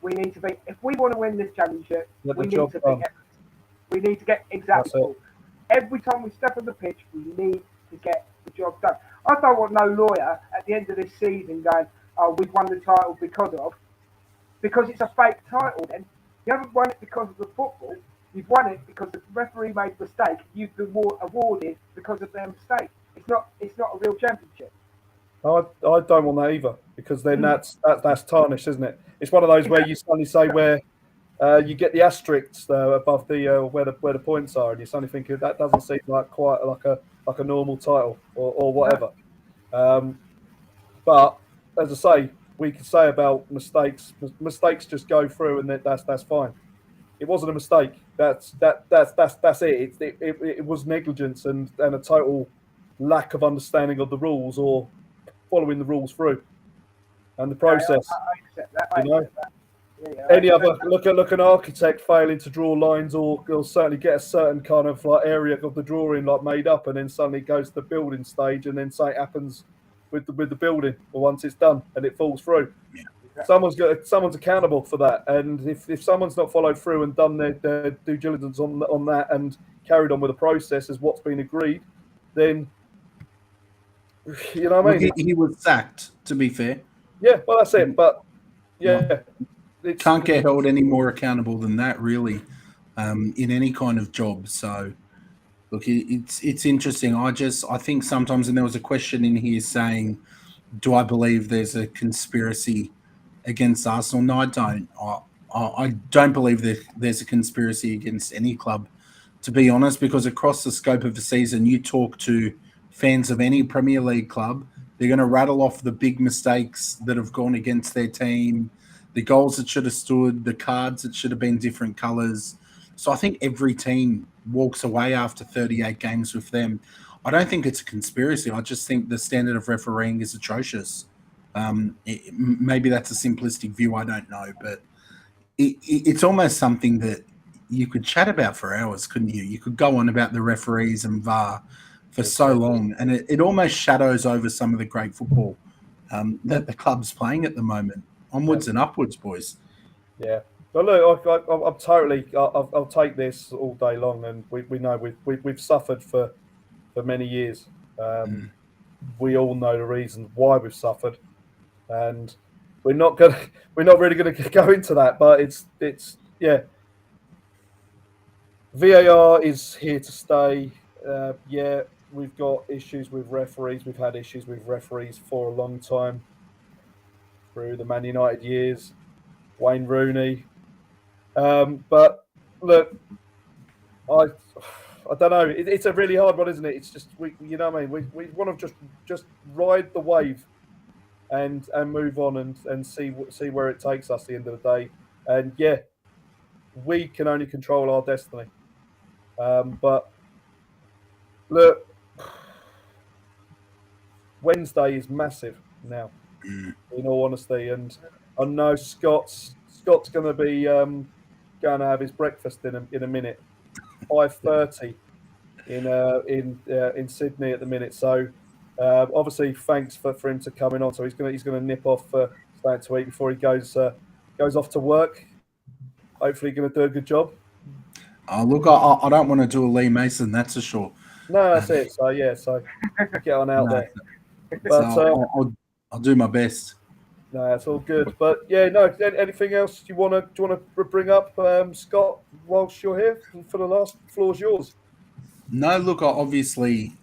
We need to be, if we want to win this championship, we need to get exactly. Every time we step on the pitch, we need to get the job done. I don't want no lawyer at the end of this season going, oh, we've won the title because it's a fake title then. You haven't won it because of the football. You've won it because the referee made a mistake. You've been awarded because of their mistake. It's not a real championship. I don't want that either because then that's tarnished, isn't it? It's one of those where you suddenly say where you get the asterisks above the where the points are, and you're suddenly thinking that doesn't seem like quite like a normal title or whatever. But as I say, we could say about mistakes. Mistakes just go through, and that's fine. It wasn't a mistake. That's it. It was negligence and a total lack of understanding of the rules or following the rules through and the process. I accept that. Yeah, Any other look at an architect failing to draw lines or certainly get a certain kind of like area of the drawing like made up, and then suddenly it goes to the building stage, and then something happens with the building or once it's done and it falls through. Yeah. Someone's accountable for that, and if someone's not followed through and done their due diligence on that and carried on with the process as what's been agreed, then you know what I mean. He was sacked, to be fair. Yeah, well that's it. But yeah, can't get held any more accountable than that, really, in any kind of job. So, look, it's interesting. I think sometimes, and there was a question in here saying, "Do I believe there's a conspiracy against Arsenal?" No, I don't. I don't believe that there's a conspiracy against any club, to be honest, because across the scope of the season, you talk to fans of any Premier League club, they're going to rattle off the big mistakes that have gone against their team, the goals that should have stood, the cards that should have been different colours. So I think every team walks away after 38 games with them. I don't think it's a conspiracy. I just think the standard of refereeing is atrocious. Maybe that's a simplistic view. I don't know, but it's almost something that you could chat about for hours, couldn't you? You could go on about the referees and VAR for so long, and it almost shadows over some of the great football that the club's playing at the moment. Onwards and upwards, boys. Yeah. But look, I'm totally. I'll take this all day long, and we know we've suffered for many years. We all know the reasons why we've suffered, and we're not really gonna go into that. But it's yeah. VAR is here to stay. Yeah, we've got issues with referees. We've had issues with referees for a long time through the Man United years. Wayne Rooney. But look, I don't know. It's a really hard one, isn't it? It's just you know what I mean. We want to just ride the wave and move on and see where it takes us at the end of the day. And yeah, we can only control our destiny. But look, Wednesday is massive now, in all honesty, and I know Scott's going to be going to have his breakfast in a minute, 5:30 in Sydney at the minute. So obviously, thanks for him to coming on. So he's going to nip off for something to eat before he goes off to work. Hopefully, going to do a good job. Look, I don't want to do a Lee Mason, that's for sure. No, that's it. So yeah, get on out there. But so I'll do my best. No, it's all good. But yeah, no. Anything else you want to bring up, Scott? Whilst you're here, for the last floor's yours. No, look. Obviously,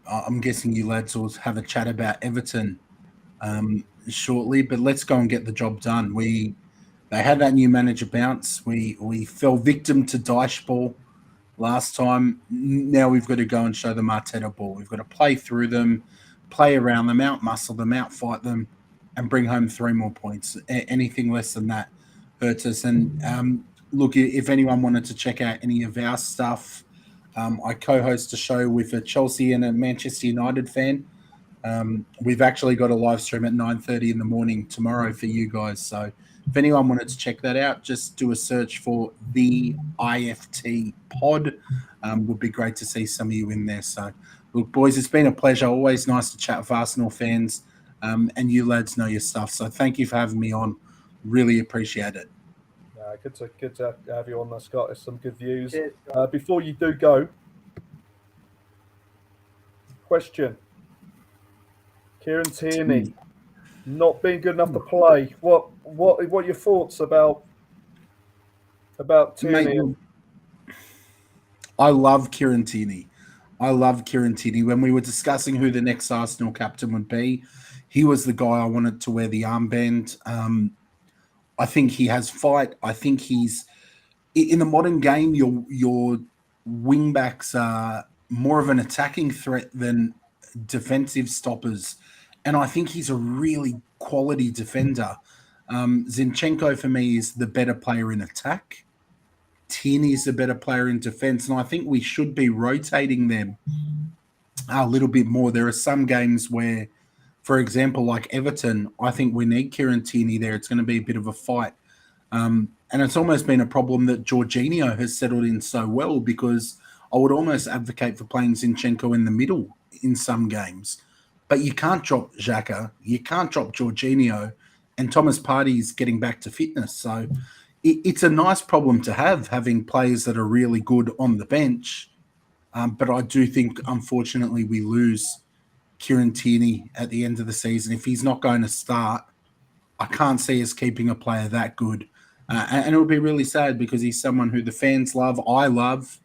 I'm guessing you lads will have a chat about Everton shortly. But let's go and get the job done. They had that new manager bounce. We fell victim to Dyche ball last time. Now we've got to go and show them Arteta ball. We've got to play through them, play around them, out-muscle them, out-fight them, and bring home 3 more points. Anything less than that hurts us. And look, if anyone wanted to check out any of our stuff, I co-host a show with a Chelsea and a Manchester United fan. We've actually got a live stream at 9:30 in the morning tomorrow for you guys. So if anyone wanted to check that out, just do a search for the IFT pod. Would be great to see some of you in there. So, look, boys, it's been a pleasure. Always nice to chat with Arsenal fans, and you lads know your stuff. So thank you for having me on. Really appreciate it. Good to have you on there, Scott. There's some good views. Cheers, Before you do go, question. Kieran Tierney not being good enough to play. What are your thoughts about Tierney? Mate, I love Kieran Tierney. When we were discussing who the next Arsenal captain would be, he was the guy I wanted to wear the armband. I think he has fight. I think he's in the modern game. Your wing backs are more of an attacking threat than defensive stoppers. And I think he's a really quality defender. Zinchenko, for me, is the better player in attack. Tierney is the better player in defence. And I think we should be rotating them a little bit more. There are some games where, for example, like Everton, I think we need Kieran Tierney there. It's going to be a bit of a fight. And it's almost been a problem that Jorginho has settled in so well, because I would almost advocate for playing Zinchenko in the middle in some games. But you can't drop Xhaka, you can't drop Jorginho, and Thomas Partey's getting back to fitness. So it's a nice problem to have, having players that are really good on the bench. But I do think, unfortunately, we lose Kieran Tierney at the end of the season. If he's not going to start, I can't see us keeping a player that good. And it would be really sad, because he's someone who the fans love, I love,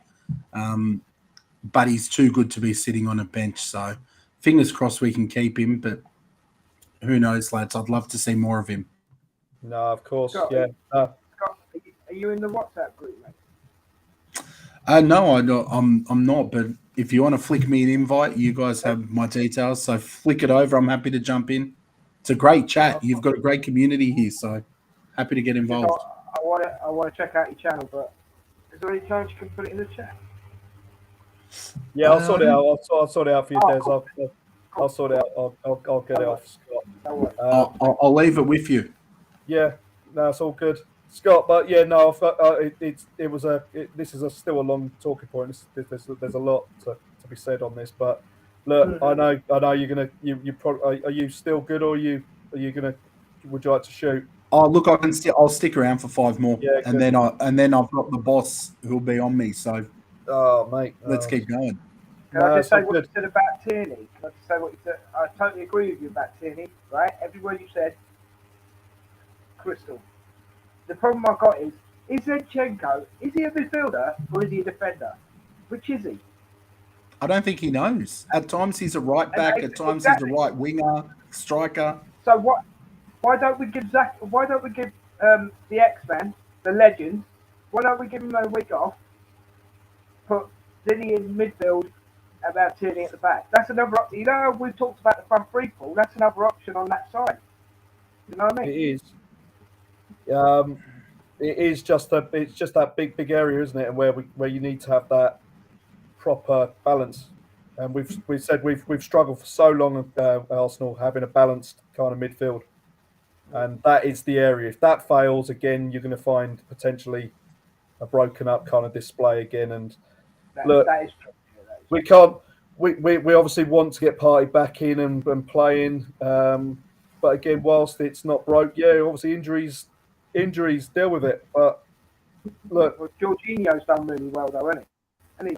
but he's too good to be sitting on a bench. So fingers crossed we can keep him, but who knows, lads? I'd love to see more of him. No, of course, Scott, yeah. Scott, are you in the WhatsApp group, mate? No, I'm not. But if you want to flick me an invite, you guys have my details. So flick it over. I'm happy to jump in. It's a great chat. You've got a great community here. So Happy to get Just involved. I want to check out your channel, but is there any chance you can put it in the chat? Yeah, I'll sort it out. I'll sort it out for you, Des. Cool. I'll sort it out. I'll get it off, Scott. No worries. I'll leave it with you. Yeah, no, it's all good, Scott. But yeah, no, this is still a long talking point. There's a lot to be said on this, but look, I know you're gonna are you still good, or are you gonna would you like to shoot? Oh, look, I'll stick around for 5 more, Yeah, and then I've got the boss who'll be on me. So, mate, let's keep going. Can I just say what you said about Tierney? Can I just say what you said? I totally agree with you about Tierney, right? Every word you said, crystal. The problem I've got is Zinchenko, is he a midfielder or is he a defender? Which is he? I don't think he knows. At times he's a right back. At times exactly. he's a right winger, striker. So what? Why don't we give the X-Man, the legend? Why don't we give him a week off? Put Zinny in midfield, about Tierney at the back. That's another. You know, we've talked about the front three, Paul. That's another option on that side. You know what I mean? It is. It is just that big area, isn't it? And where you need to have that proper balance. And we've said we've struggled for so long at Arsenal having a balanced kind of midfield, and that is the area. If that fails again, you're going to find potentially a broken up kind of display again. And look, that is true. we can't. We obviously want to get Partey back in and playing, but again, whilst it's not broke, yeah, obviously injuries deal with it. But look, well, Jorginho's done really well though, hasn't he?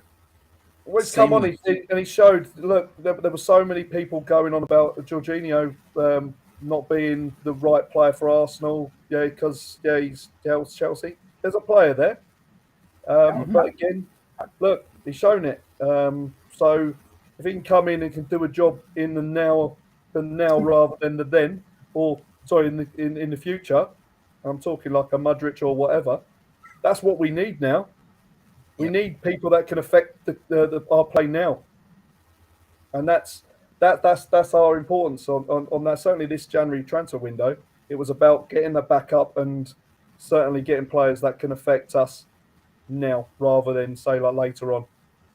Well, come on, he showed. Look, there were so many people going on about Jorginho not being the right player for Arsenal. Yeah, because he's Chelsea. There's a player there, but again, look, he's shown it. So if he can come in and can do a job in the now rather than the then, or sorry, in the future, I'm talking like a Mudrich or whatever. That's what we need now. We need people that can affect our play now, and that's our importance on that. Certainly, this January transfer window, it was about getting the backup and certainly getting players that can affect us now rather than say like later on.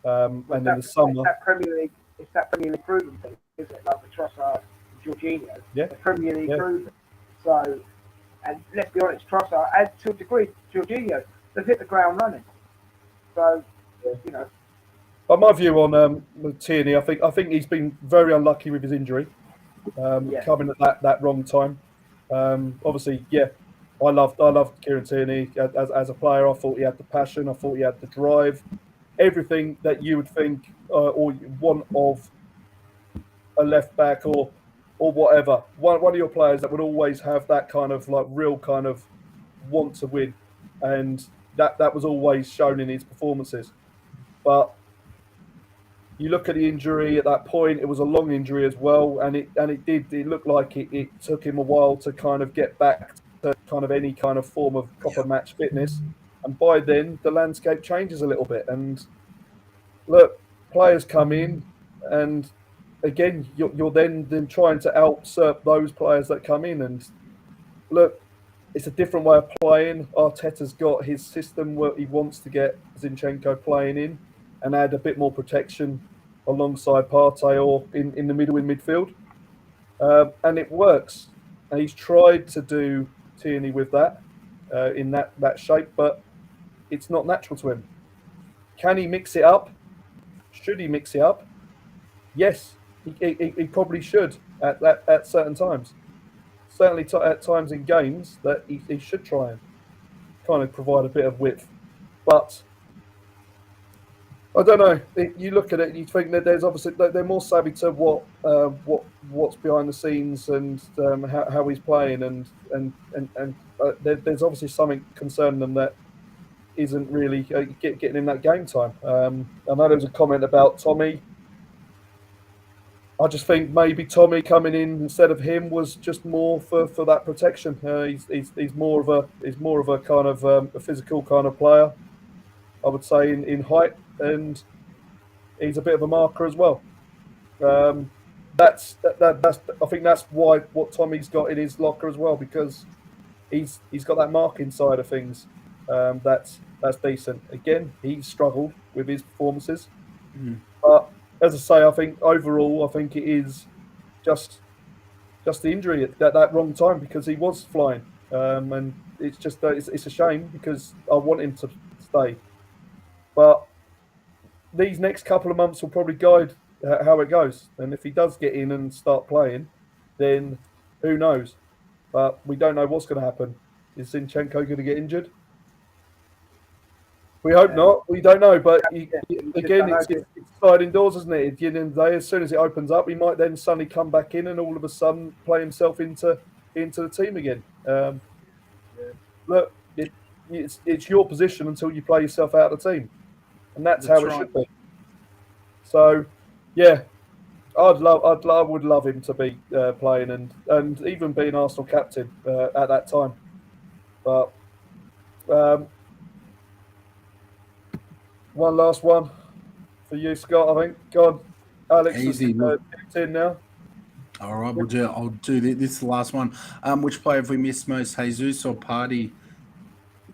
And in the summer, it's that Premier League proven thing, isn't it? Like the Trossard, Jorginho, the Premier League proven. So, and let's be honest, Trossard, and to a degree, Jorginho, they've hit the ground running. So, you know. But my view on Tierney, I think he's been very unlucky with his injury, coming at that wrong time. Obviously, I loved Kieran Tierney as a player. I thought he had the passion. I thought he had the drive, everything that you would think or you want of a left back or whatever. One of your players that would always have that kind of like real kind of want to win, and that was always shown in his performances. But you look at the injury at that point; it was a long injury as well, and it looked like it took him a while to kind of get back to kind of any kind of form of proper match fitness. And by then, the landscape changes a little bit. And look, players come in, and again, you're then trying to usurp those players that come in. And look, it's a different way of playing. Arteta's got his system where he wants to get Zinchenko playing in and add a bit more protection alongside Partey or in the middle in midfield. And it works. And he's tried to do Tierney with that in that shape, but it's not natural to him. Can he mix it up? Should he mix it up? Yes, he probably should at certain times. Certainly at times in games that he should try and kind of provide a bit of width. But I don't know. You look at it, you think that there's obviously they're more savvy to what's behind the scenes and how he's playing, and there's obviously something concerning them that isn't really getting in that game time. I know there was a comment about Tommy. I just think maybe Tommy coming in instead of him was just more for that protection. He's more of a kind of a physical kind of player, I would say, in height, and he's a bit of a marker as well. That's I think that's what Tommy's got in his locker as well, because he's got that marking side of things. That's decent. Again, he's struggled with his performances, but as I say, I think overall, I think it is just the injury at that wrong time because he was flying, and it's just it's a shame because I want him to stay, but these next couple of months will probably guide how it goes. And if he does get in and start playing, then who knows? But we don't know what's going to happen. Is Zinchenko going to get injured? We hope not. We don't know. But again, it's sliding doors, isn't it? At the end of the day, as soon as it opens up, he might then suddenly come back in and all of a sudden play himself into the team again. Look, it's your position until you play yourself out of the team. And that's how it should be. So, yeah, I would love him to be playing and even being Arsenal captain at that time. But one last one for you, Scott. I think. Go on, Alex. Easy. Is in now. All right, I'll do this. This is the last one. Which player have we missed most, Jesus or Partey?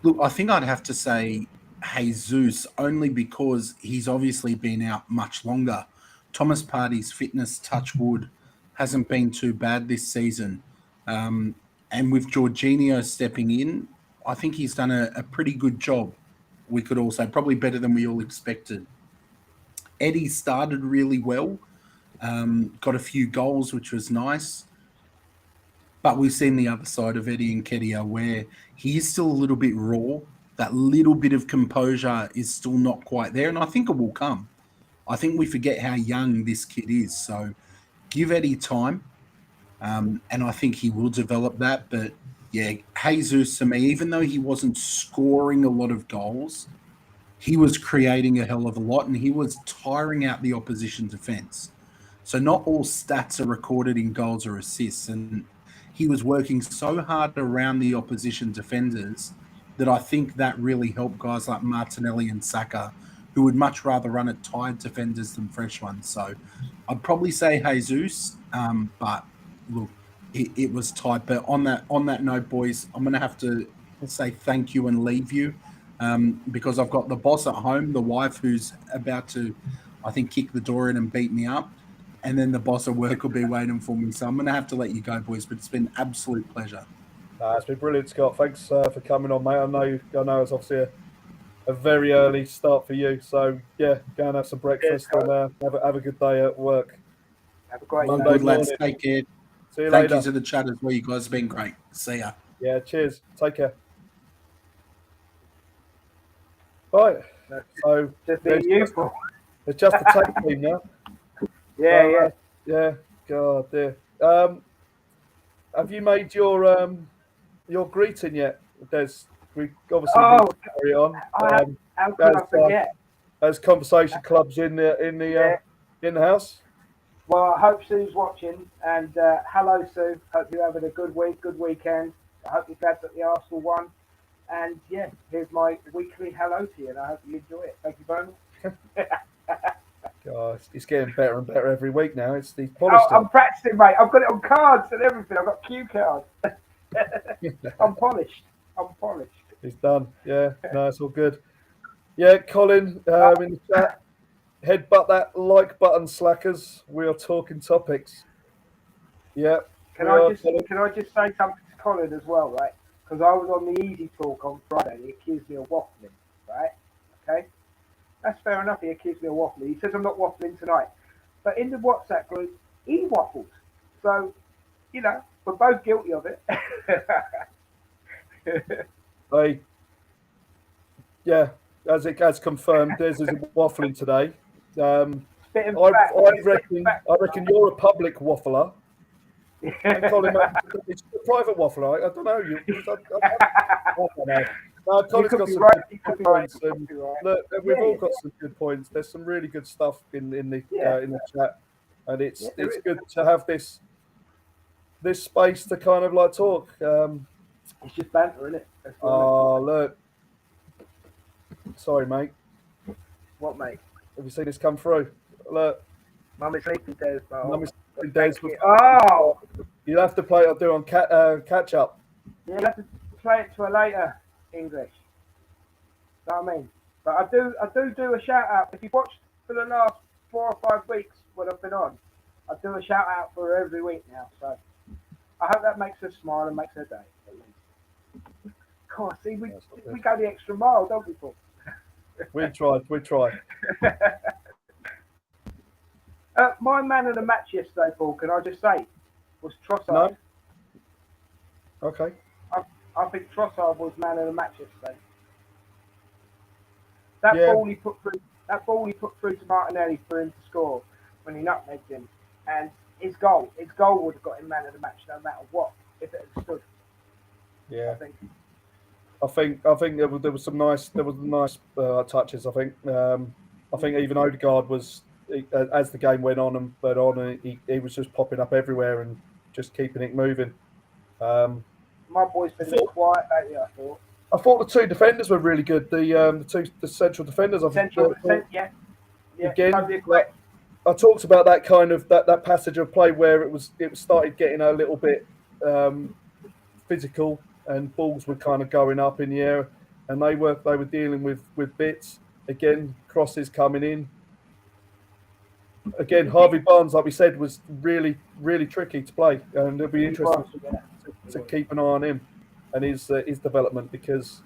Look, I think I'd have to say Jesus, only because he's obviously been out much longer. Thomas Partey's fitness, touch wood, hasn't been too bad this season. And with Jorginho stepping in, I think he's done a pretty good job. We could also, probably better than we all expected. Eddie started really well, got a few goals, which was nice. But we've seen the other side of Eddie Nketiah where he is still a little bit raw. That little bit of composure is still not quite there, and I think it will come. I think we forget how young this kid is. So give Eddie time, and I think he will develop that. But, yeah, Jesus, to me, even though he wasn't scoring a lot of goals, he was creating a hell of a lot, and he was tiring out the opposition defence. So not all stats are recorded in goals or assists, and he was working so hard around the opposition defenders that I think that really helped guys like Martinelli and Saka, who would much rather run at tired defenders than fresh ones. So I'd probably say Jesus, but look, it was tight. But on that note, boys, I'm going to have to say thank you and leave you because I've got the boss at home, the wife who's about to, I think, kick the door in and beat me up. And then the boss at work will be waiting for me. So I'm going to have to let you go, boys, but it's been an absolute pleasure. It's been brilliant, Scott. Thanks for coming on, mate. I know it's obviously a very early start for you. So, yeah, go and have some breakfast and have a good day at work. Have a great Monday, day. good lads. Take care. See you Thank later. you to the chat as well. You guys have been great. See ya. Yeah, cheers. Take care. Right. So, Just being useful. it's just a tag team now. Yeah. God, dear. Have you made your greeting yet, Des? We obviously need to carry on. How could I forget? As conversation clubs in the house. Well, I hope Sue's watching, and hello, Sue. Hope you're having a good week, good weekend. I hope you're glad that the Arsenal won. And yeah, here's my weekly hello to you, and I hope you enjoy it. Thank you very much. God, it's getting better and better every week now. It's polished. I'm practicing, mate. I've got it on cards and everything. I've got cue cards. I'm polished. It's done. Yeah, no, it's all good. Yeah, Colin in the chat. Headbutt that like button, slackers. We are talking topics. Yeah. Can I just say something to Colin as well, right? Because I was on the Easy Talk on Friday. He accused me of waffling, right? Okay. That's fair enough. He accused me of waffling. He says I'm not waffling tonight. But in the WhatsApp group, he waffled. So, we're both guilty of it. As confirmed, Des is waffling today. I reckon you're a public waffler. And Colin, it's a private waffler. I don't know. I don't know. No, Colin's got some good points. Look, we've all got some good points. There's some really good stuff in the chat, and it's good to have this space to kind of like talk. It's just banter, isn't it? Look. Sorry, mate. What, mate? Have you seen this come through? Look. Mummy's sleeping, Des. Mummy's sleeping, Des. Oh! You'll have to play. I'll do on catch up. Yeah, play it to a later English. You know what I mean? But I do a shout out. If you've watched for the last 4 or 5 weeks when I've been on, I do a shout out for her every week now. So I hope that makes her smile and makes her day. At least. God, see, we go the extra mile, don't we, Paul? We tried. My man of the match yesterday, Paul, can I just say, was Trossard. No. Okay. I think Trossard was man of the match yesterday. That ball he put through to Martinelli for him to score when he nutmegged him, and his goal would have got him man of the match no matter what if it had stood. Yeah. I think there was some nice touches. I think even Odegaard was, as the game went on, he was just popping up everywhere and just keeping it moving. My boy's been quiet lately, I thought the two defenders were really good. The central defenders. Yeah. Again, Totally agree. I talked about that kind of that passage of play where it started getting a little bit physical, and balls were kind of going up in the air, and they were dealing with bits. Again, crosses coming in. Again, Harvey Barnes, like we said, was really, really tricky to play, and it'll be interesting to keep an eye on him and his development, because,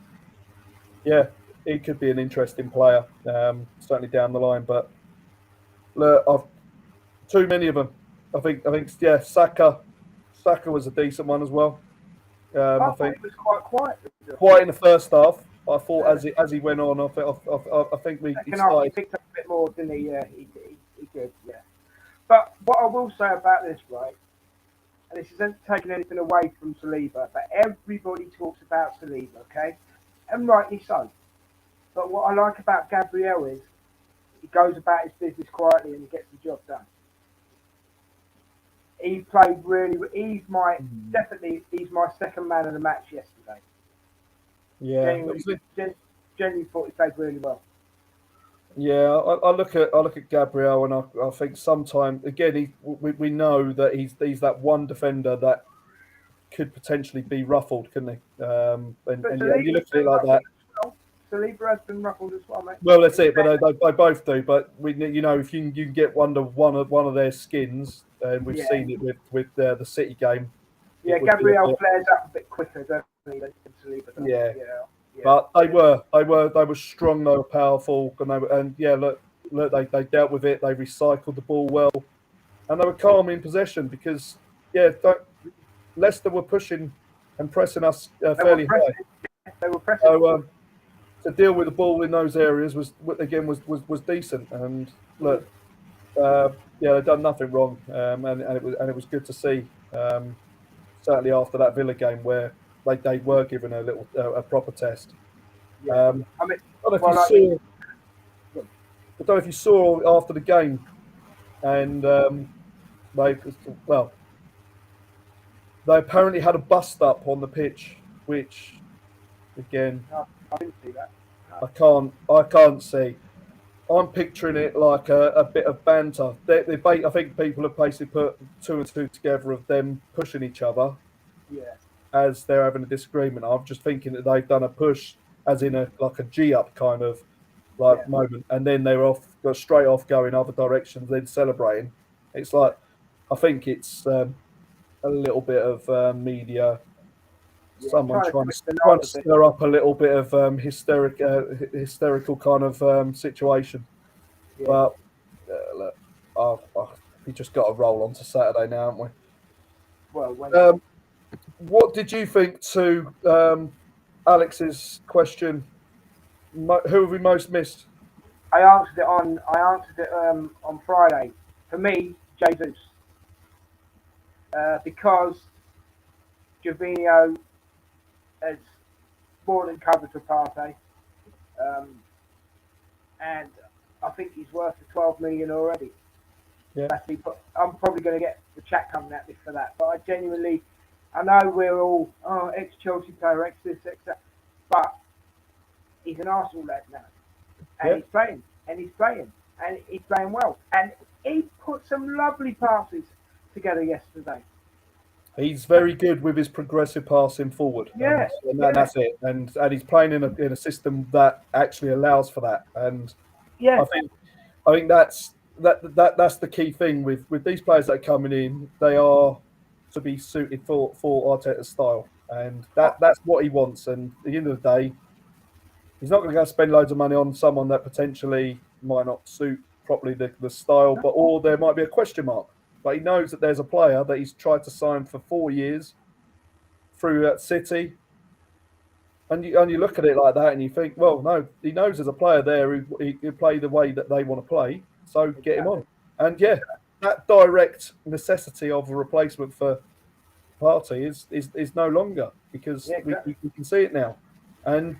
yeah, he could be an interesting player, certainly down the line. But look, too many of them. I think, yeah, Saka was a decent one as well. I think it was quite quiet. Quiet in the first half. I thought as he went on, I think he started. He picked up a bit more, didn't he? Yeah, he did. Yeah. But what I will say about this, right, and this isn't taking anything away from Saliba, but everybody talks about Saliba, okay, and rightly so. But what I like about Gabriel is he goes about his business quietly and he gets the job done. He played really. He's my second man of the match yesterday. Yeah, genuinely thought he played really well. Yeah, I look at Gabriel, and I think sometimes again we know that he's that one defender that could potentially be ruffled, couldn't he? And yeah, you look at it like that. Saliba has been ruffled as well, mate. Well, that's it. But they both do. But if you can get one of their skins, and we've seen it with the City game. Yeah, Gabriel flares up a bit quicker, doesn't he, than Saliba does. Yeah. But they were strong, they were powerful, and they dealt with it. They recycled the ball well, and they were calm in possession because Leicester were pushing and pressing us fairly high. They were pressing. So to deal with the ball in those areas was decent, and look, they've done nothing wrong, and it was good to see. Certainly after that Villa game where they were given a proper test. Yeah. I don't know if you saw after the game, and they apparently had a bust up on the pitch, which again I didn't see that. No. I can't see. I'm picturing it like a bit of banter. I think people have basically put 2 and 2 together of them pushing each other. Yeah. As they're having a disagreement. I'm just thinking that they've done a push, as in a G up kind of moment, and then got straight off going other directions, then celebrating. It's like, I think it's a little bit of media. Someone trying to stir up a little bit of hysterical kind of situation. Yeah. But look, we just got to roll on to Saturday now, haven't we? Well, what did you think to Alex's question? Who have we most missed? I answered it on Friday. For me, Jesus, because Jorginho has more than covered for Partey, and I think he's worth the 12 million already. Yeah. I'm probably going to get the chat coming at me for that, but I know we're all ex-Chelsea player, ex-this, ex-that, but he's an Arsenal lad now, and he's playing well, and he put some lovely passes together yesterday. He's very good with his progressive passing forward, Yeah, and yeah, that's it. And he's playing in a system that actually allows for that. And yeah. I think that's the key thing with these players that are coming in. They are to be suited for Arteta's style, and that's what he wants. And at the end of the day, he's not going to go spend loads of money on someone that potentially might not suit properly the style, or there might be a question mark. But he knows that there's a player that he's tried to sign for 4 years through at City, and you look at it like that, and you think, well, no, he knows there's a player there who he play the way that they want to play, so get him on. And yeah, that direct necessity of a replacement for Partey is no longer, because we can see it now. And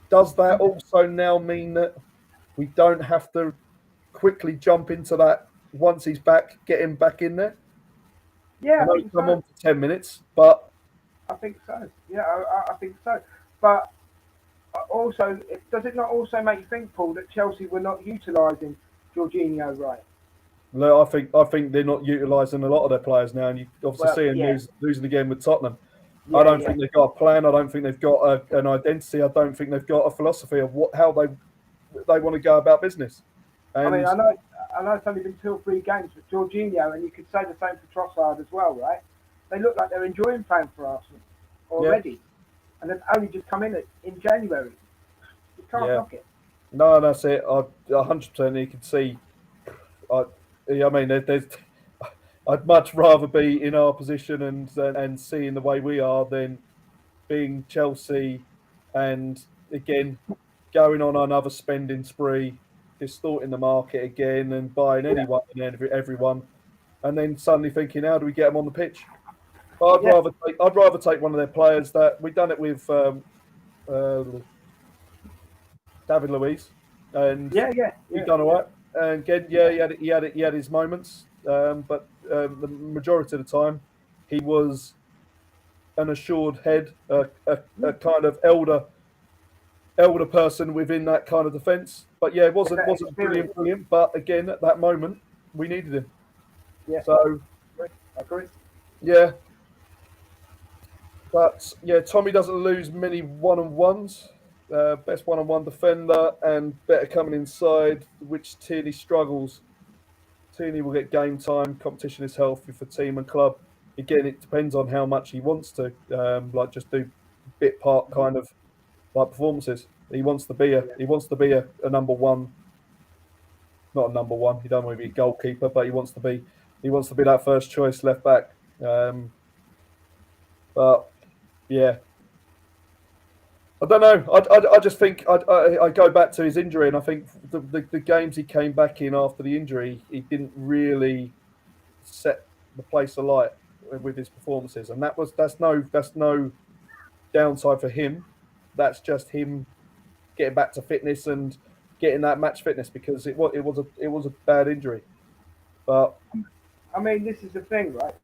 does that also now mean that we don't have to quickly jump into that once he's back, get him back in there? Yeah, I know he's come on for 10 minutes, but I think so. Yeah, I think so. But also, does it not also make you think, Paul, that Chelsea were not utilising Jorginho right? look, I think they're not utilising a lot of their players now, and you obviously see them losing again with Tottenham. I don't think they've got a plan. I don't think they've got an identity. I don't think they've got a philosophy of how they want to go about business. And I mean, I know it's only been 2 or 3 games with Jorginho, and you could say the same for Trossard as well, right? They look like they're enjoying playing for Arsenal already, and they've only just come in January. You can't knock it. No, that's it. 100%. You can see. I mean, there's. I'd much rather be in our position and seeing the way we are than being Chelsea, and again going on another spending spree, distorting the market again and buying anyone and everyone, and then suddenly thinking, how do we get them on the pitch? But I'd rather take one of their players. That we've done it with David Luiz, and he's done all right. And again, he had his moments, but the majority of the time, he was an assured head, a kind of elder person within that kind of defence. But yeah, it wasn't brilliant. But again, at that moment, we needed him. Yeah. So I agree. Yeah. But yeah, Tommy doesn't lose many one-on-ones. Best one-on-one defender and better coming inside, which Tierney struggles. Tierney will get game time. Competition is healthy for team and club. Again, it depends on how much he wants to, like just do bit part kind of like performances. He wants to be a number one, not a number one. He don't want to be a goalkeeper, but he wants to be that first choice left back. But yeah, I don't know. I just think I go back to his injury, and I think the games he came back in after the injury, he didn't really set the place alight with his performances, and that's no downside for him. That's just him getting back to fitness and getting that match fitness, because it was a bad injury. But I mean, this is the thing, right?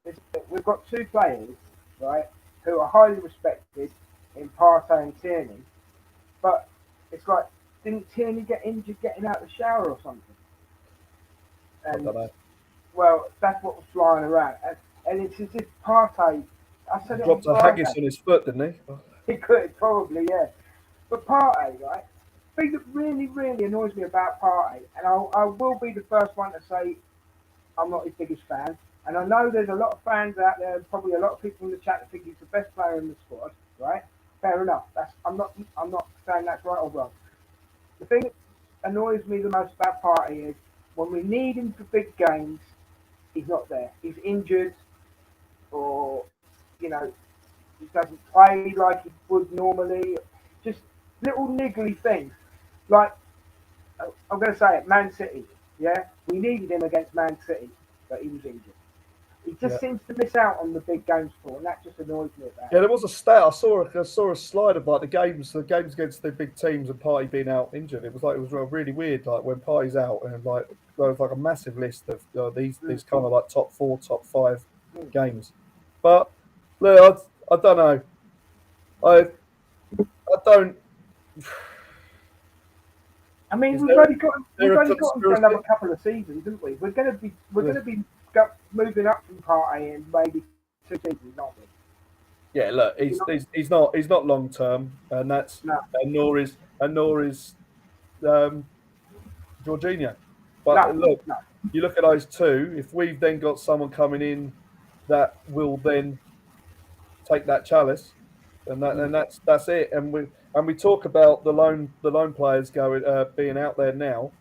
We've got 2 players, right, who are highly respected in Partey and Tierney, but it's like, didn't Tierney get injured getting out of the shower or something? And, I don't know. Well, that's what was flying around. And it's as if Partey, I said it Dropped a on haggis Friday. on his foot, didn't he? He could, probably, yeah. But Partey, right, the thing that really, really annoys me about Partey, and I will be the first one to say I'm not his biggest fan, and I know there's a lot of fans out there, and probably a lot of people in the chat that think he's the best player in the squad, right? Fair enough. I'm not saying that's right or wrong. The thing that annoys me the most about Partey is when we need him for big games, he's not there. He's injured, or he doesn't play like he would normally. Just little niggly things. Like, I'm going to say it, Man City. Yeah, we needed him against Man City, but he was injured. He just seems to miss out on the big games for, and that just annoys me about Yeah, there was a stat. I saw a slide of like the games against the big teams and Partey being out injured. It was really weird. Like when Partey's out, and like there was like a massive list of these kind of like top 4, top 5 games. But look, I don't know. I don't. I mean, we've only got him for another couple of seasons, haven't we? We're going to be moving up from Partey in maybe 2 seasons, aren't we? Yeah, look, he's not long term, and that's No. and nor is Jorginho. But No, look, no. you look at those two. If we've then got someone coming in that will then take that chalice, and that's it. And we talk about the loan players being out there now,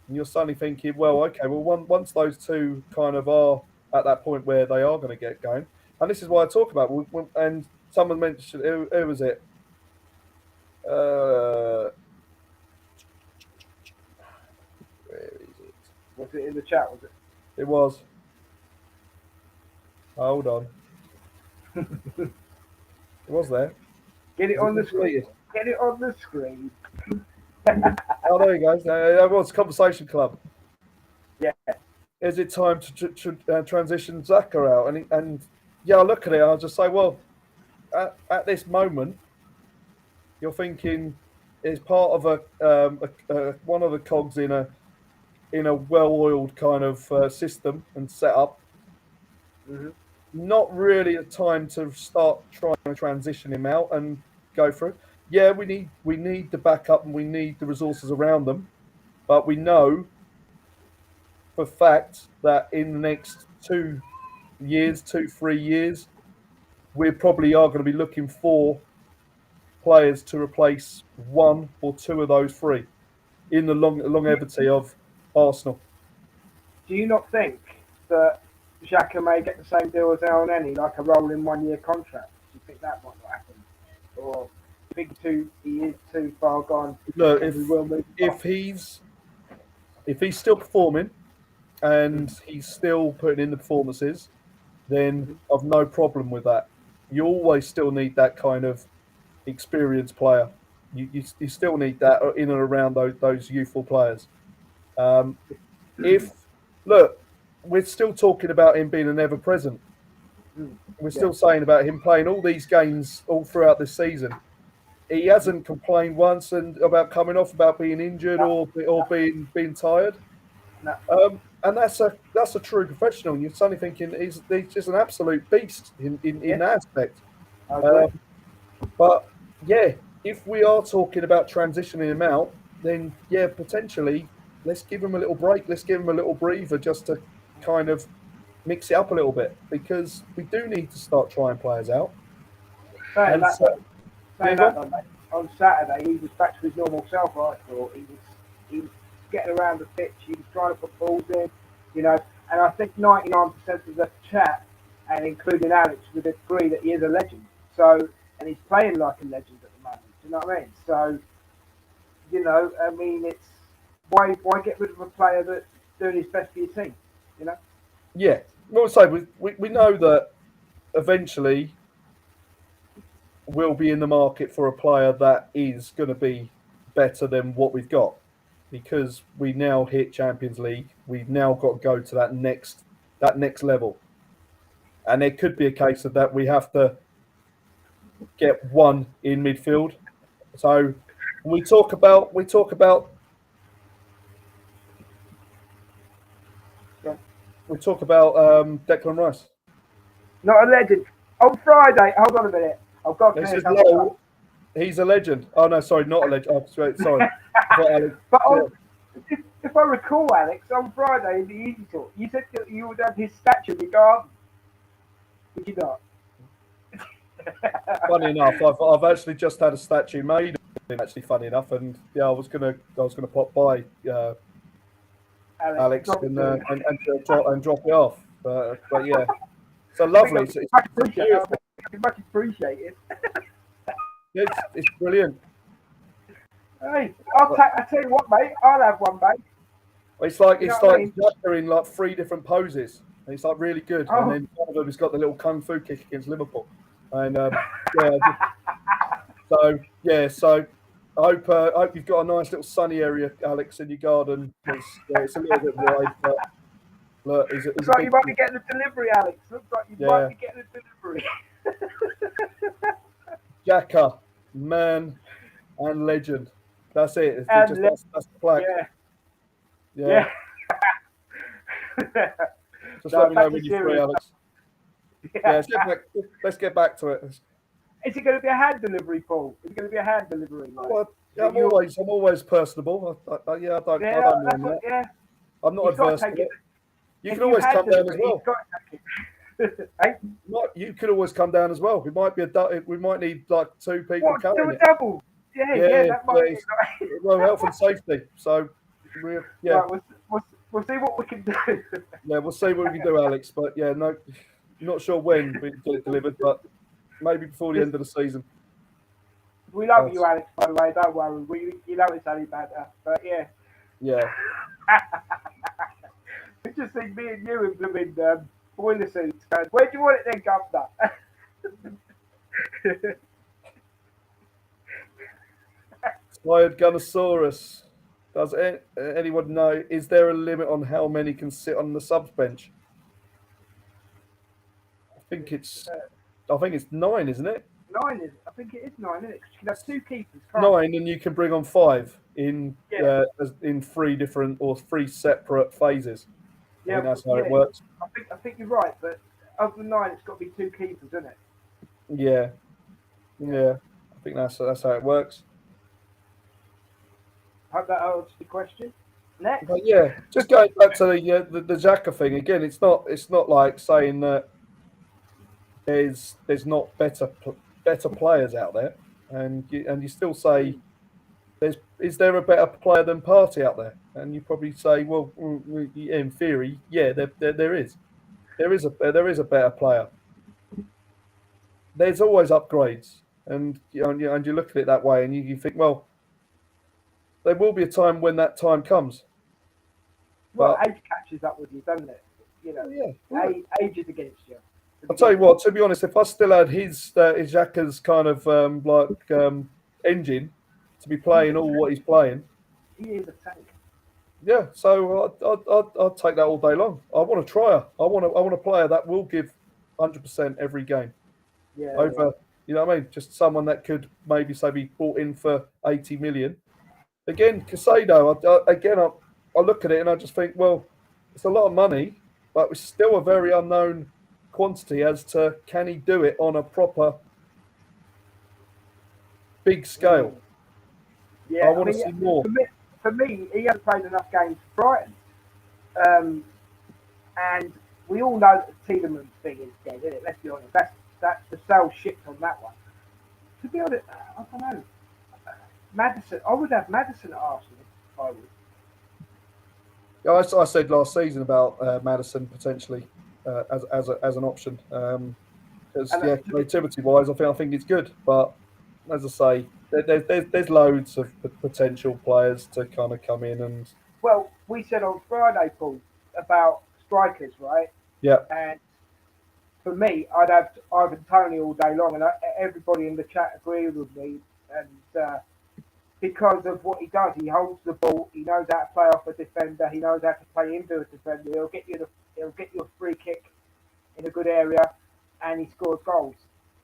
and you're suddenly thinking, well, okay, well once those two kind of are at that point where they are going to get going, and this is why I talk about. And someone mentioned who was it? Where is it? Was it in the chat? Was it? It was. Hold on. It was there. Get it on the screen. Deleted? Get it on the screen. Oh, there you go. That was Conversation Club. Yeah. Is it time to transition Xhaka out? And yeah, I look at it. I'll just say, well, at this moment, you're thinking it's part of a one of the cogs in a well-oiled kind of system and setup. Mm-hmm. Not really a time to start trying to transition him out and go through. Yeah, we need the backup and we need the resources around them, but we know for fact that in the next 3 years, we probably are going to be looking for players to replace one or two of those three in the longevity of Arsenal. Do you not think that Xhaka may get the same deal as Elneny, like a rolling 1-year contract? Do you think that might not happen? Or do you think he is too far gone? Look, if he's still performing and he's still putting in the performances, then I've no problem with that. You always still need that kind of experienced player. You still need that in and around those youthful players. We're still talking about him being an ever-present. We're still saying about him playing all these games all throughout this season. He hasn't complained once about coming off, about being injured or being tired. No. And that's a true professional. You're suddenly thinking he's just an absolute beast in that aspect. But yeah, if we are talking about transitioning him out, then yeah, potentially let's give him a little break. Let's give him a little breather just to kind of mix it up a little bit, because we do need to start trying players out. On Saturday, he was back to his normal self. I thought he was getting around the pitch. He was trying to put balls in, And I think 99% of the chat, and including Alex, would agree that he is a legend. So, and he's playing like a legend at the moment. Do you know what I mean? So, it's why get rid of a player that's doing his best for your team? Yeah. Well, so we know that eventually we'll be in the market for a player that is going to be better than what we've got, because we now hit Champions League. We've now got to go to that next level, and there could be a case of that we have to get one in midfield. So we talk about Declan Rice. Not a legend. On Friday, hold on a minute. I've got to he's a legend. Oh no, sorry, not a legend. Oh, sorry. But if I recall, Alex, on Friday in the Easy Talk, you said that you would have his statue in your garden. Did you not? Funny enough, I've actually just had a statue made of him. Actually, funny enough, and yeah, I was gonna pop by Alex and drop it off. But yeah, so lovely. It's much appreciated. It's brilliant. Hey, I'll tell you what, mate. I'll have one, mate. It's like Xhaka in like 3 different poses, and it's like really good. Oh. And then one of them has got the little kung fu kick against Liverpool, and So I hope you've got a nice little sunny area, Alex, in your garden. It's a little bit wide, but look, looks like you might be getting a delivery, Alex. Looks like you might be getting a delivery. Xhaka, man and legend. That's it. That's the plaque. Yeah. Just let me know when you're free, Alex. Yeah, let's get back to it. Is it going to be a hand delivery, Paul? Is it going to be a hand delivery? Like, Well, yeah, I'm you- always personable. I don't yeah, mind that's that. what. Yeah, I'm not he's got adverse to to take it. it. You If can always hand come down as delivery, well. he's got to take it. Hey, You could always come down as well. We might need like two people what? Do carrying a it. double? Yeah, that might be. Well, health and safety. So, yeah, Right, we'll see what we can do. yeah, we'll see what we can do, Alex. But yeah, no, not sure when we can get it delivered, but maybe before the end of the season. We love you, Alex, by the way. Don't worry. You know it's only banter. But yeah. Yeah. We just see me and you in blooming boiler suits. Where do you want it then, Governor? Tired Gunnosaurus. Does anyone know? Is there a limit on how many can sit on the subs bench? I think it's 9, isn't it? 9 is. I think it is 9, isn't it? 'Cause you can have 2 keepers. Can't 9, and you can bring on 5 in in 3 separate phases. I think that's how it works. I think you're right, but of the 9, it's got to be 2 keepers, isn't it? Yeah. I think that's how it works. Hope that answers the question. Next. But yeah, just going back to the Xhaka thing again. It's not like saying that there's not better players out there, and you still say is there a better player than Partey out there? And you probably say, well, in theory, yeah, there is. There is a better player. There's always upgrades, and you look at it that way, and you think, well, there will be a time when that time comes. Well, age catches up with you, doesn't it? You know, age is against you. I'll tell you what. To be honest, if I still had his Xhaka's kind of engine to be playing all what he's playing, he is a tank. Yeah, so I'd take that all day long. I want a trier. I want a player that will give 100% every game. Yeah. Over, you know what I mean? Just someone that could maybe say be bought in for 80 million. Again, Casado. I look at it and I just think, well, it's a lot of money, but it's still a very unknown quantity as to can he do it on a proper big scale. Yeah, I want to see more. For me, he hasn't played enough games for Brighton, and we all know that the Tielemans thing is dead, isn't it? Let's be honest. That's the sell shipped on that one. To be honest, I don't know. Maddison, I would have Maddison at Arsenal. I would. Yeah, I said last season about Maddison potentially as an option. Because creativity-wise, I think it's good. But as I say, there's loads of potential players to kind of come in and. Well, we said on Friday, Paul, about strikers, right? Yeah. And for me, I'd have Ivan Toney all day long, and everybody in the chat agreed with me. And because of what he does, he holds the ball. He knows how to play off a defender. He knows how to play into a defender. He'll get you a free kick in a good area, and he scores goals.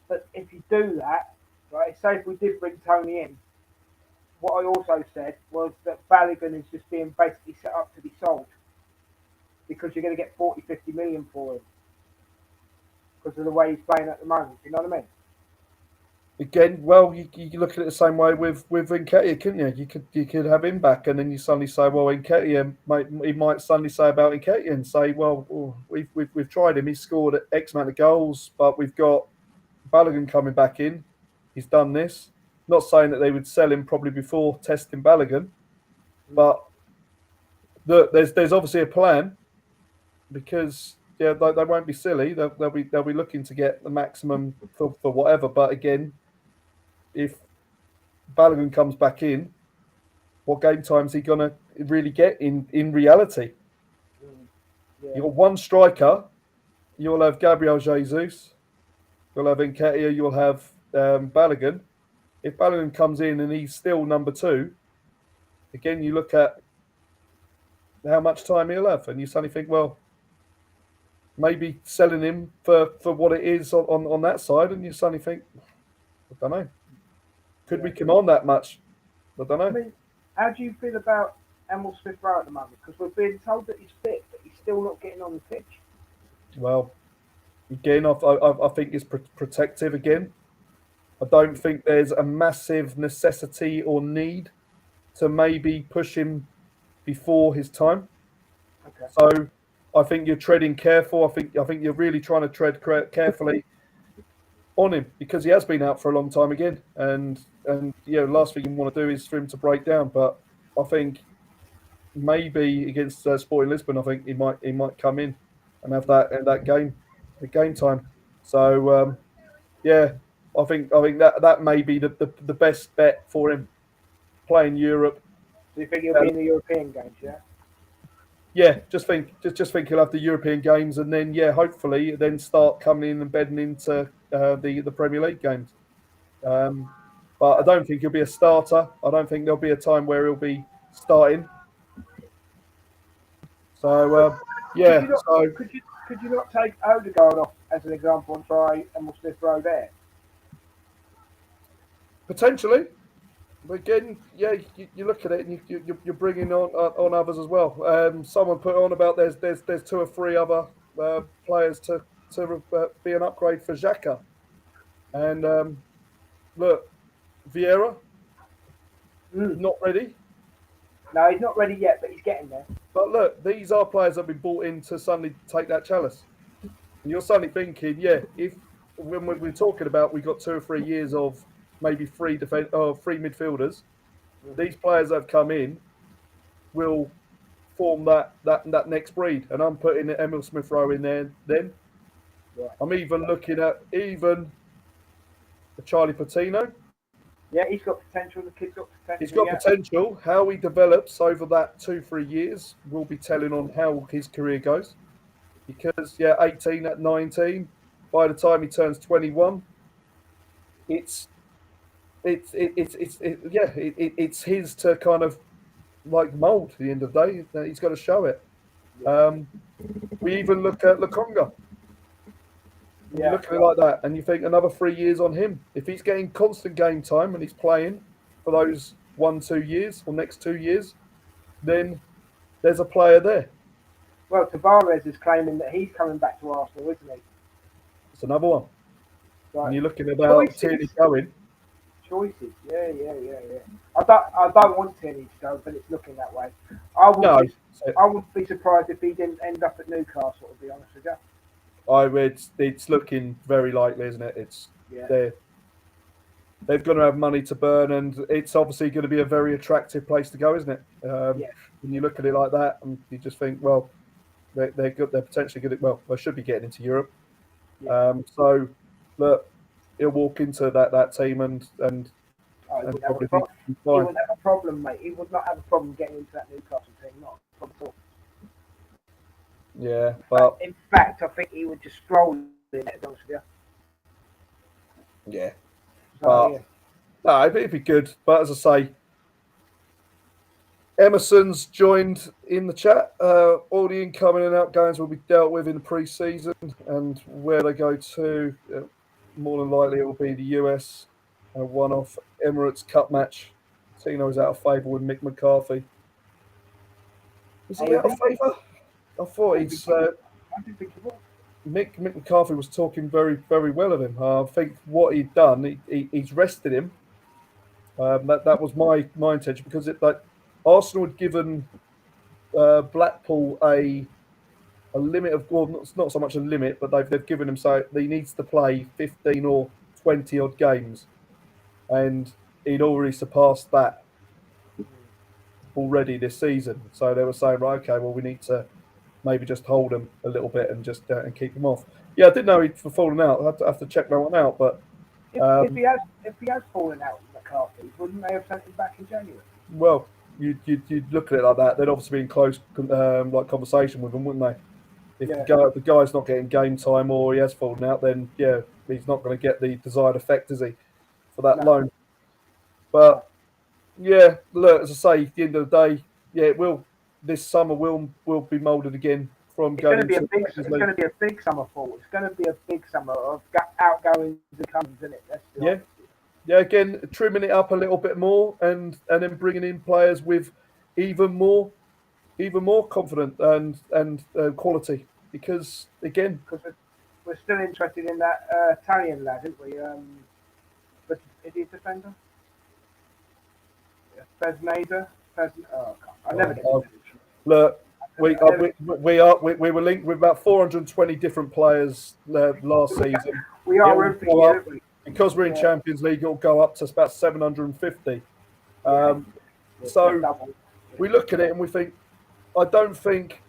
But if you do that, right? Say if we did bring Toney in, what I also said was that Balogun is just being basically set up to be sold because you're going to get 40, 50 million for him because of the way he's playing at the moment. You know what I mean? Again, well, you look at it the same way with Nketiah, couldn't you? You could have him back, and then you suddenly say, well, Nketiah he might suddenly say about Nketiah and say, well, we've tried him. He's scored X amount of goals, but we've got Balogun coming back in. He's done this. Not saying that they would sell him probably before testing Balogun, but there's obviously a plan because they won't be silly. They'll be looking to get the maximum for whatever. But again, if Balogun comes back in, what game time is he gonna really get in reality? Yeah. You've got one striker. You'll have Gabriel Jesus. You'll have Nketiah. You'll have Balogun. If Balogun comes in and he's still number 2, again, you look at how much time he'll have, and you suddenly think, well, maybe selling him for what it is on that side, and you suddenly think, I don't know. Could we command that much? I don't know. I mean, how do you feel about Emil Smith-Rowe at the moment? Because we're being told that he's fit, but he's still not getting on the pitch. Well, Again, I think it's protective again. I don't think there's a massive necessity or need to maybe push him before his time. Okay. So I think you're treading careful. I think you're really trying to tread carefully on him because he has been out for a long time again. And last thing you want to do is for him to break down. But I think maybe against Sporting Lisbon, I think he might come in and have that game, the game time. So yeah, I think that may be the best bet for him playing Europe. Do you think he'll be in the European games? Yeah. Yeah, just think he'll have the European games, and then hopefully then start coming in and bedding into the Premier League games. But I don't think he'll be a starter. I don't think there'll be a time where he'll be starting. So Could you not take Odegaard off as an example and try Emil Smith Rowe there? potentially. But again, you look at it and you're bringing on others as well. Someone put on about there's 2 or 3 other players to be an upgrade for Xhaka. And look, Vieira, not ready. No, he's not ready yet, but he's getting there. But look, these are players that have been brought in to suddenly take that chalice. And you're suddenly thinking, if when we're talking about we got 2 or 3 years of maybe 3 midfielders, these players that have come in will form that next breed. And I'm putting Emil Smith Rowe in there then. Right. I'm even looking at Charlie Patino. Yeah, he's got potential. The kid's got potential. He's got potential. How he develops over that 2-3 years will be telling on how his career goes. Because 18 at 19, by the time he turns 21, it's his to kind of like mould at the end of the day. He's got to show it. We even look at Lokonga. You look at it like that, and you think another 3 years on him. If he's getting constant game time and he's playing for those 1-2 years or next 2 years, then there's a player there. Well, Tavares is claiming that he's coming back to Arsenal, isn't he? It's another one. Right. And you're looking about Tierney going. Choices, yeah. I don't want Tierney to go, but it's looking that way. I wouldn't be surprised if he didn't end up at Newcastle, to be honest with you. It's looking very likely, isn't it? They've got to have money to burn, and it's obviously going to be a very attractive place to go, isn't it? When you look at it like that, and you just think, well, they're good. They're potentially good. Well, they should be getting into Europe. Yeah. So look, he'll walk into that team and probably be fine. He wouldn't have a problem, mate. He would not have a problem getting into that Newcastle team. Not a problem at all. Yeah, but in fact, I think he would just stroll in it, to be honest with you. Yeah. So, No, it'd be good. But as I say, Emerson's joined in the chat. All the incoming and outgoings will be dealt with in the pre-season, and where they go to, more than likely it will be the US, a one-off Emirates Cup match. Tino's out of favour with Mick McCarthy. Is he out of favour? I thought he's. I didn't think he was. Mick McCarthy was talking very, very well of him. I think what he'd done, he's rested him. That was my intention, because Arsenal had given Blackpool a limit of, well, not so much a limit, but they've given him so he needs to play 15 or 20 odd games, and he'd already surpassed that already this season. So they were saying, right, okay, well, we need to maybe just hold him a little bit and just and keep him off. Yeah, I didn't know he'd fallen out. I have to check that one out. But if he has fallen out with McCarthy, wouldn't they have sent him back in January? Well, you'd look at it like that. They'd obviously be in close conversation with him, wouldn't they? If the guy's not getting game time or he has fallen out, then he's not going to get the desired effect, is he, for that loan? But look, as I say, at the end of the day, it will. This summer will be moulded again from going into the It's going to be a big summer fall. It's going to be a big summer of outgoings and comings, isn't it? Again, trimming it up a little bit more and then bringing in players with even more confidence and quality. Because again, with we're still interested in that Italian lad, aren't we? But is he a defender? Pesnada? I never get it. Look, we were linked with about 420 different players last season. We are roofing, aren't we? Because we're in Champions League, it'll go up to about 750. So we look at it and we think, I don't think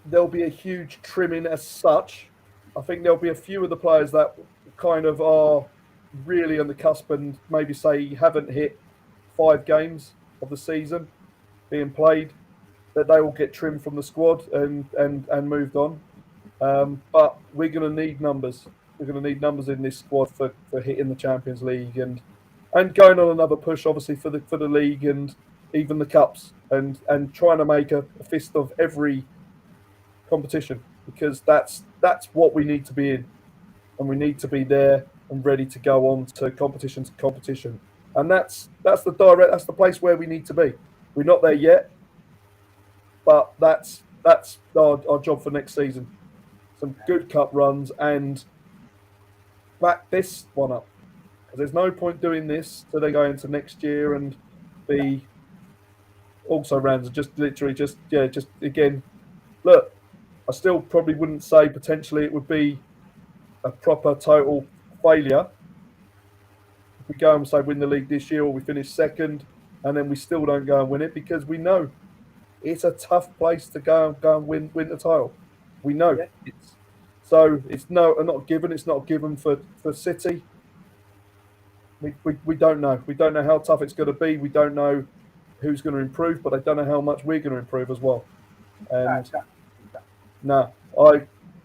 there'll be a huge trimming as such. I think there'll be a few of the players that kind of are really on the cusp and maybe say haven't hit 5 games of the season being played, that they will get trimmed from the squad and moved on. But we're going to need numbers. We're going to need numbers in this squad for hitting the Champions League and going on another push, obviously, for the league and even the cups and trying to make a fist of every competition, because that's what we need to be in, and we need to be there and ready to go on to competition, and that's the place where we need to be. We're not there yet, but that's our job for next season. Some good cup runs and back this one up. Because there's no point doing this so they go into next year and be also rounds and just again. Look, I still probably wouldn't say potentially it would be a proper total failure if we go and say win the league this year or we finish second and then we still don't go and win it, because we know it's a tough place to go and win the title. We know it's not given. It's not given for City. We don't know. We don't know how tough it's going to be. We don't know who's going to improve, but I don't know how much we're going to improve as well. And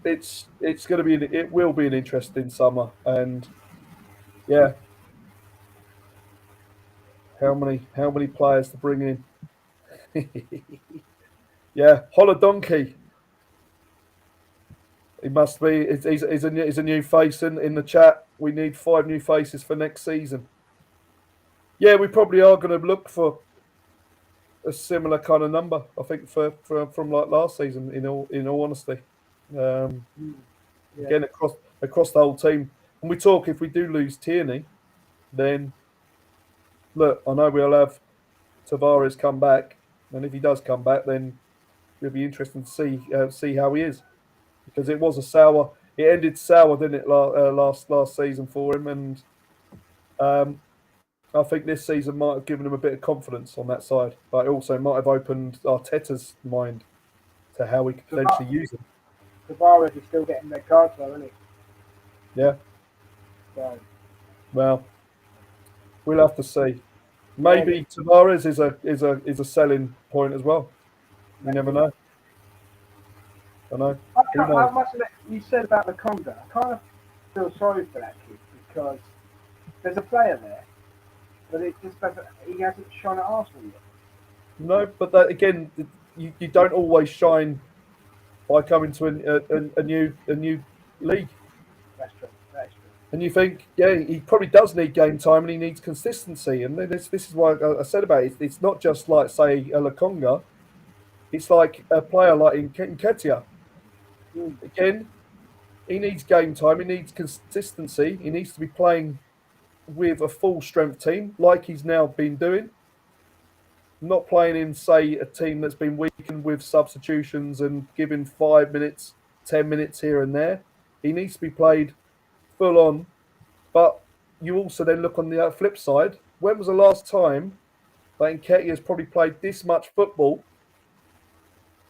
it's going to be. It will be an interesting summer, and how many players to bring in? Holodonkey. He must be. He's a new face in the chat. We need 5 new faces for next season. Yeah, we probably are going to look for a similar kind of number. I think from like last season. In all honesty, again across the whole team. And we talk, if we do lose Tierney, then look, I know we'll have Tavares come back, and if he does come back, then it'll be interesting to see how he is, because it was it ended sour, didn't it, last season for him, and I think this season might have given him a bit of confidence on that side, but it also might have opened Arteta's mind to how we could potentially use him. Tavares is still getting their cards though, isn't he? Yeah. So. Well, we'll have to see. Maybe Tavares is a selling point as well. You never know. I know. I must admit, you said about the Conda. I kind of feel sorry for that kid, because there's a player there, but it just doesn't. He hasn't shone at Arsenal yet. No, but that, again, you don't always shine by coming to a new league. That's true. And you think, he probably does need game time and he needs consistency. And this is why I said about it. It's not just like, say, a Lokonga. It's like a player like Nketiah. Again, he needs game time. He needs consistency. He needs to be playing with a full strength team like he's now been doing. Not playing in, say, a team that's been weakened with substitutions and giving 5 minutes, 10 minutes here and there. He needs to be played full on. But you also then look on the flip side. When was the last time that Nketiah has probably played this much football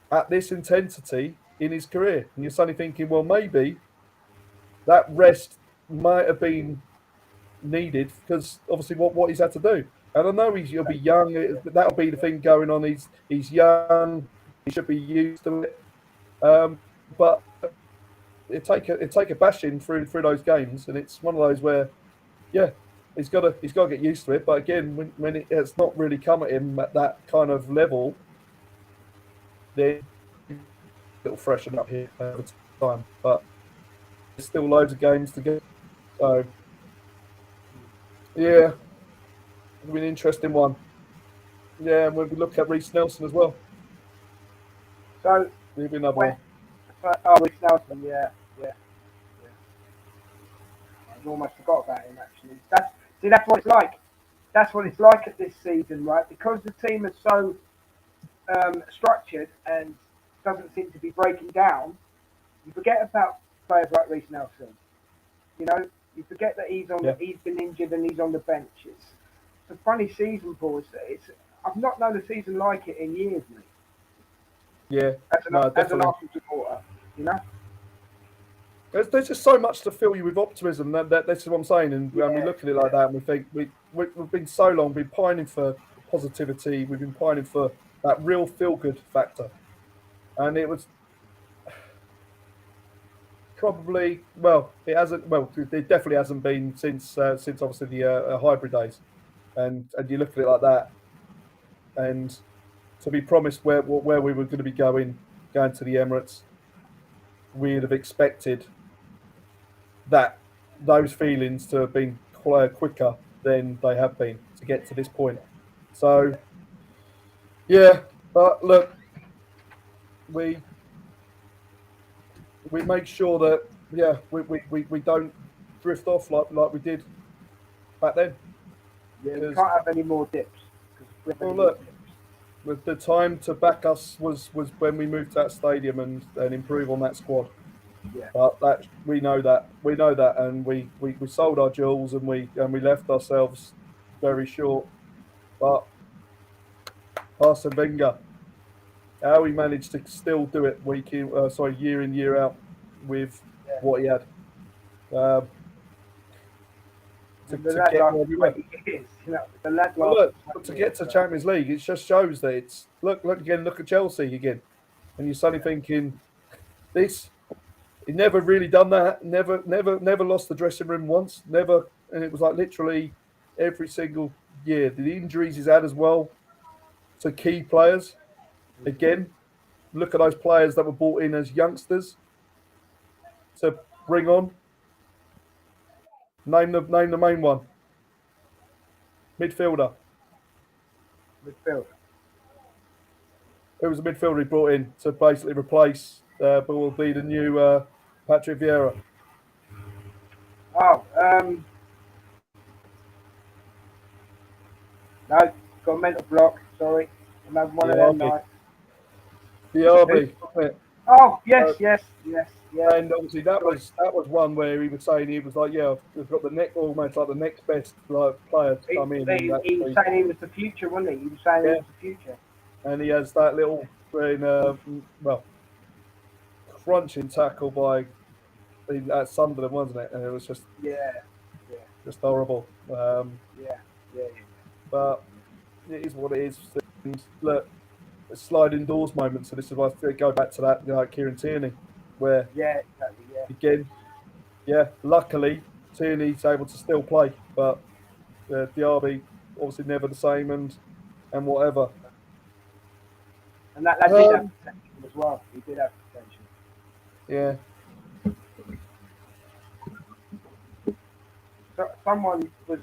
at this intensity in his career? And you're suddenly thinking, well, maybe that rest might have been needed, because obviously what he's had to do. And I know he'll be young. That'll be the thing going on. He's young. He should be used to it. But it take a bashing through those games, and it's one of those where, he's got to get used to it. But again, when it's not really come at him at that kind of level, then it'll freshen up here over time. But there's still loads of games to go. So it'll be an interesting one. Yeah, and when we look at Reece Nelson as well. So maybe another one. Reece Nelson, yeah. and almost forgot about him. Actually, that's what it's like. That's what it's like at this season, right? Because the team is so structured and doesn't seem to be breaking down. You forget about players like Reece Nelson. You know, you forget that he's been injured and he's on the bench. It's a funny season, Paul. I've not known a season like it in years, mate. Yeah, As an Arsenal supporter, you know. There's just so much to fill you with optimism. That's what I'm saying, and we look at it like that, and we think we've been so long, been pining for positivity. We've been pining for that real feel-good factor, and it was probably it hasn't. Well, it definitely hasn't been since obviously the hybrid days, and you look at it like that, and to be promised where we were going to be going to the Emirates, we'd have expected that those feelings to have been quicker than they have been to get to this point. So, yeah, but look, we make sure that we don't drift off like we did back then. Yeah, we can't have any more dips. Well, look, with the time to back us was when we moved to that stadium and improve on that squad. Yeah. But we know that, and we sold our jewels and we left ourselves very short. But Arsene Wenger, how he managed to still do it year in, year out with what he had. To get to Champions League, it just shows that it's look at Chelsea again, and you're suddenly thinking this. He never really done that. Never lost the dressing room once. Never, and it was like literally every single year. The injuries he's had as well to key players. Again, look at those players that were brought in as youngsters to bring on. Name the main one. Midfielder. Midfielder. Who was the midfielder he brought in to basically replace, but will be the new Patrick Vieira? Oh, no, got a mental block. Sorry, I'm having one of them nights. Diaby. Oh, yes. And obviously that was one where he was saying he was like, we've got almost like the next best player to come in. He was saying he was the future, wasn't he? He was saying he was the future. And he has that little crunching tackle by at Sunderland, wasn't it? And it was just just horrible. But it is what it is. And look, sliding doors moments. So this is why I go back to that, Kieran Tierney, where again, luckily Tierney's able to still play, but Diaby obviously never the same, and whatever. And that did have potential as well. He did have potential. Yeah. So someone was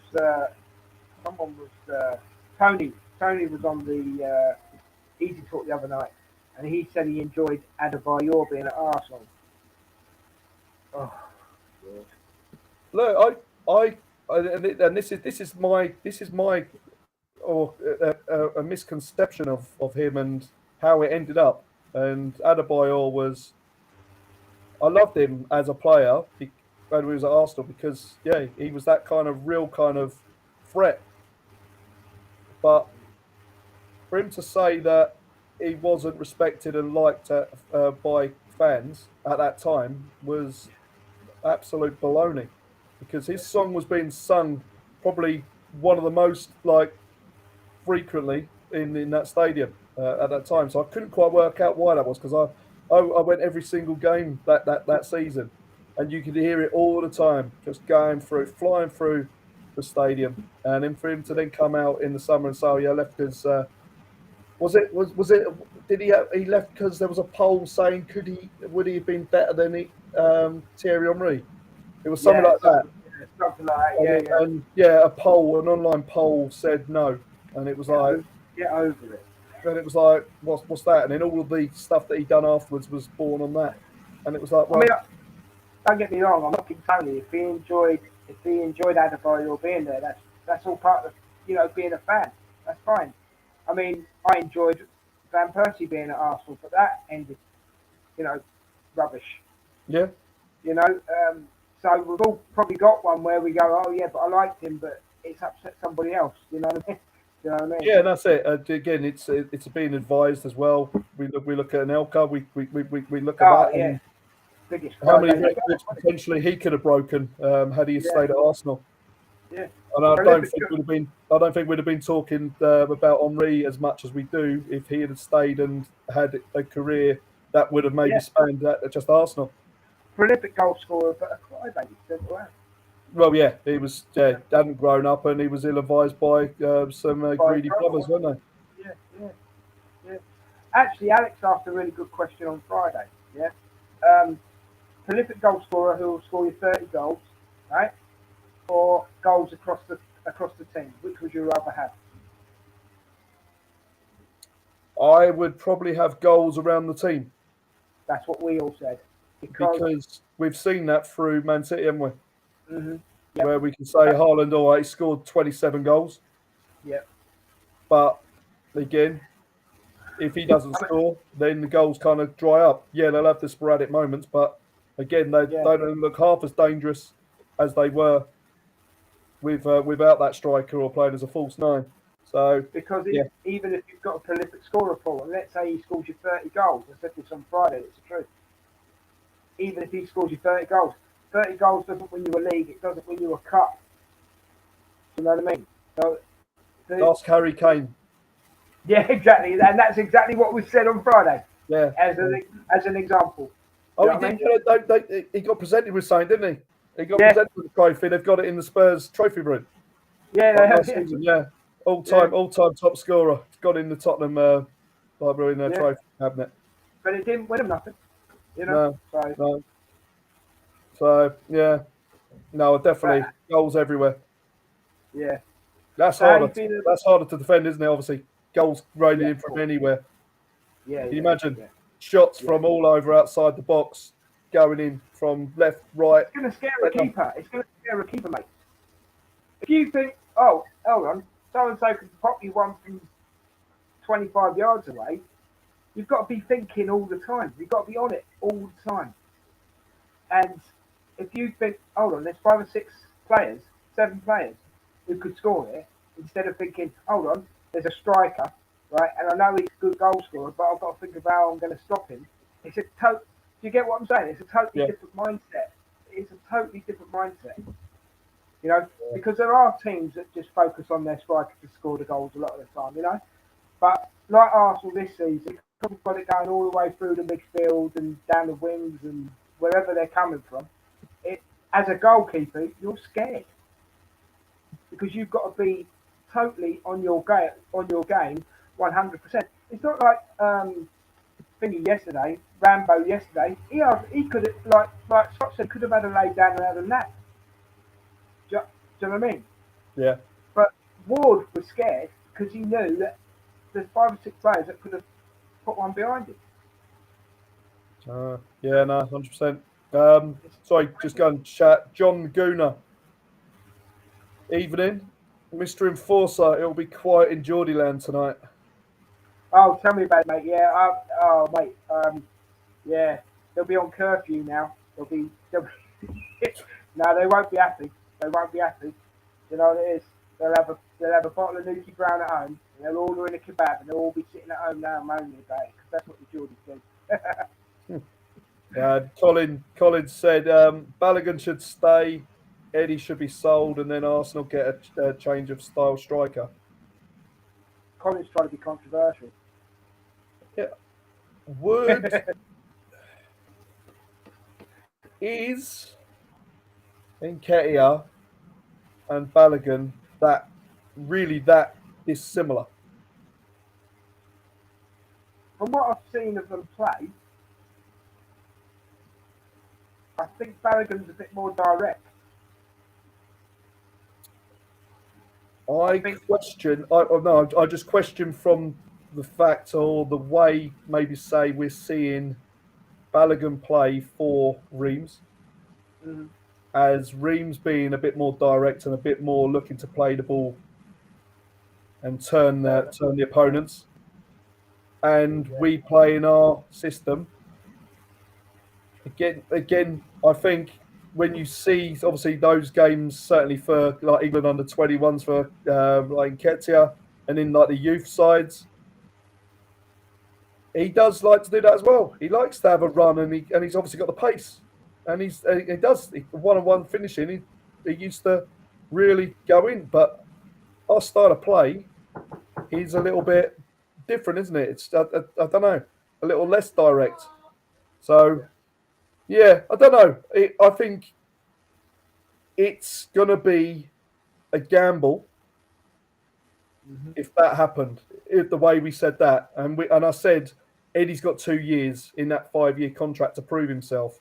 Tony. Tony was on the Easy Talk the other night, and he said he enjoyed Adebayor being at Arsenal. Oh, God. Look, and this is my a misconception of him and how it ended up. And Adebayor I loved him as a player when he was at Arsenal because he was that real threat. But for him to say that he wasn't respected and liked by fans at that time was absolute baloney, because his song was being sung probably one of the most frequently in that stadium at that time. So I couldn't quite work out why that was, because I went every single game that season, and you could hear it all the time, just flying through the stadium. And then for him to then come out in the summer and say, "Oh yeah, I left because he left because there was a poll saying would he have been better than Thierry Henry?" It was something like that. Something like that. And an online poll said no, and it was like, get over it. And it was like, what's that? And then all of the stuff that he done afterwards was born on that, and it was like, well, don't get me wrong, I'm not Tony. If if he enjoyed Adebayor being there, that's all part of being a fan. That's fine. I mean, I enjoyed Van Persie being at Arsenal, but that ended, rubbish. Yeah. So we've all probably got one where we go, oh yeah, but I liked him, but it's upset somebody else. You know what I mean? You know what I mean? Yeah, that's it. Again, it's being advised as well. We look at Anelka. We look at that. Yeah. And Biggest how many Friday records potentially he could have broken had he stayed at Arsenal? Yeah. And I don't think we'd have been talking about Henry as much as we do if he had stayed and had a career that would have maybe spanned just Arsenal. Prolific goal scorer, but a crybaby centre half. Well, yeah, he was hadn't grown up and he was ill-advised by some greedy brothers, weren't they? Yeah. Actually, Alex asked a really good question on Friday. Yeah. Prolific goal scorer who will score you 30 goals, right? Or goals across the team. Which would you rather have? I would probably have goals around the team. That's what we all said. Because we've seen that through Man City, haven't we? Mm-hmm. Where we can say Haaland, he scored 27 goals. Yep. But again, if he doesn't score, then the goals kind of dry up. Yeah, they'll have the sporadic moments, but again, they don't look half as dangerous as they were without that striker or playing as a false nine. So because even if you've got a prolific scorer for, and let's say he scores you 30 goals, I said this on Friday, it's the truth. Even if he scores you 30 goals doesn't win you a league, it doesn't win you a cup. Do you know what I mean? So ask Harry Kane. Yeah, exactly, and that's exactly what we said on Friday. Yeah, as an example. Oh, he did. He got presented with something, didn't he? He got presented with a trophy. They've got it in the Spurs trophy room. Yeah, they have. All time top scorer. It's got in the Tottenham library in their trophy cabinet. But it didn't win him nothing. No. So no, definitely goals everywhere. Yeah, that's harder. That's harder to defend, isn't it? Obviously, goals raining in from anywhere. Yeah, can you imagine shots from all over outside the box, going in from left, right? It's going to scare a keeper. It's going to scare a keeper, mate. If you think, oh, hold on, so and so can pop you one from 25 yards away, you've got to be thinking all the time. You've got to be on it all the time. And if you think, hold on, there's 5 or 6 players, 7 players who could score here, instead of thinking, hold on, there's a striker, right? And I know he's a good goal scorer, but I've got to think of how I'm going to stop him. It's a do you get what I'm saying? It's a totally different mindset. It's a totally different mindset. Because there are teams that just focus on their striker to score the goals a lot of the time, But like Arsenal this season, they've got it going all the way through the midfield and down the wings and wherever they're coming from. As a goalkeeper, you're scared because you've got to be totally on your game, 100%. It's not like Rambo yesterday. He could have, like Scott said, could have had a lay down and had a nap. Do you know what I mean? Yeah. But Ward was scared because he knew that there's 5 or 6 players that could have put one behind him. 100%. Sorry, just go and chat. John Gooner. Evening, Mr. Enforcer. It'll be quiet in Geordieland tonight. Oh, tell me about it, mate. Yeah. Mate. They'll be on curfew now. They'll be. No, they won't be happy. They won't be happy. You know what it is? They'll have a bottle of Nuki Brown at home. And they'll order in a kebab, and they'll all be sitting at home now moaning about it because that's what the Geordies do. Colin said Balogun should stay, Eddie should be sold, and then Arsenal get a change of style striker. Colin's trying to be controversial. Yeah. Is Nketiah and Balogun that dissimilar? From what I've seen of them play, I think Balogun's a bit more direct. I just question from the fact or the way maybe say we're seeing Balogun play for Reims. Mm-hmm. as Reams being a bit more direct and a bit more looking to play the ball and turn the opponents, and we play in our system. Again, I think when you see obviously those games, certainly for like England under 21s for like Nketiah and in like the youth sides, he does like to do that as well. He likes to have a run, and he's obviously got the pace, and he does one-on-one finishing. He used to really go in, but our style of play is a little bit different, isn't it? It's I don't know, a little less direct. So yeah, I don't know. I think it's gonna be a gamble if that happened. If the way we said that, and I said Eddie's got 2 years in that 5-year contract to prove himself.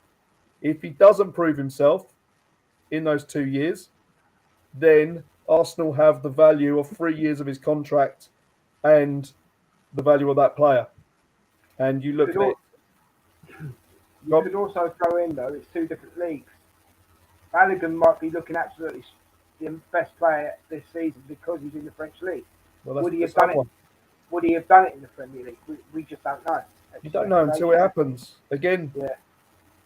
If he doesn't prove himself in those 2 years, then Arsenal have the value of 3 years of his contract and the value of that player. And you look at it. You could also throw in, though, it's 2 different leagues. Balogun might be looking absolutely the best player this season because he's in the French league. Well, would he have done it? Would he have done it in the Premier League? We just don't know. You don't know until it happens. Again, yeah.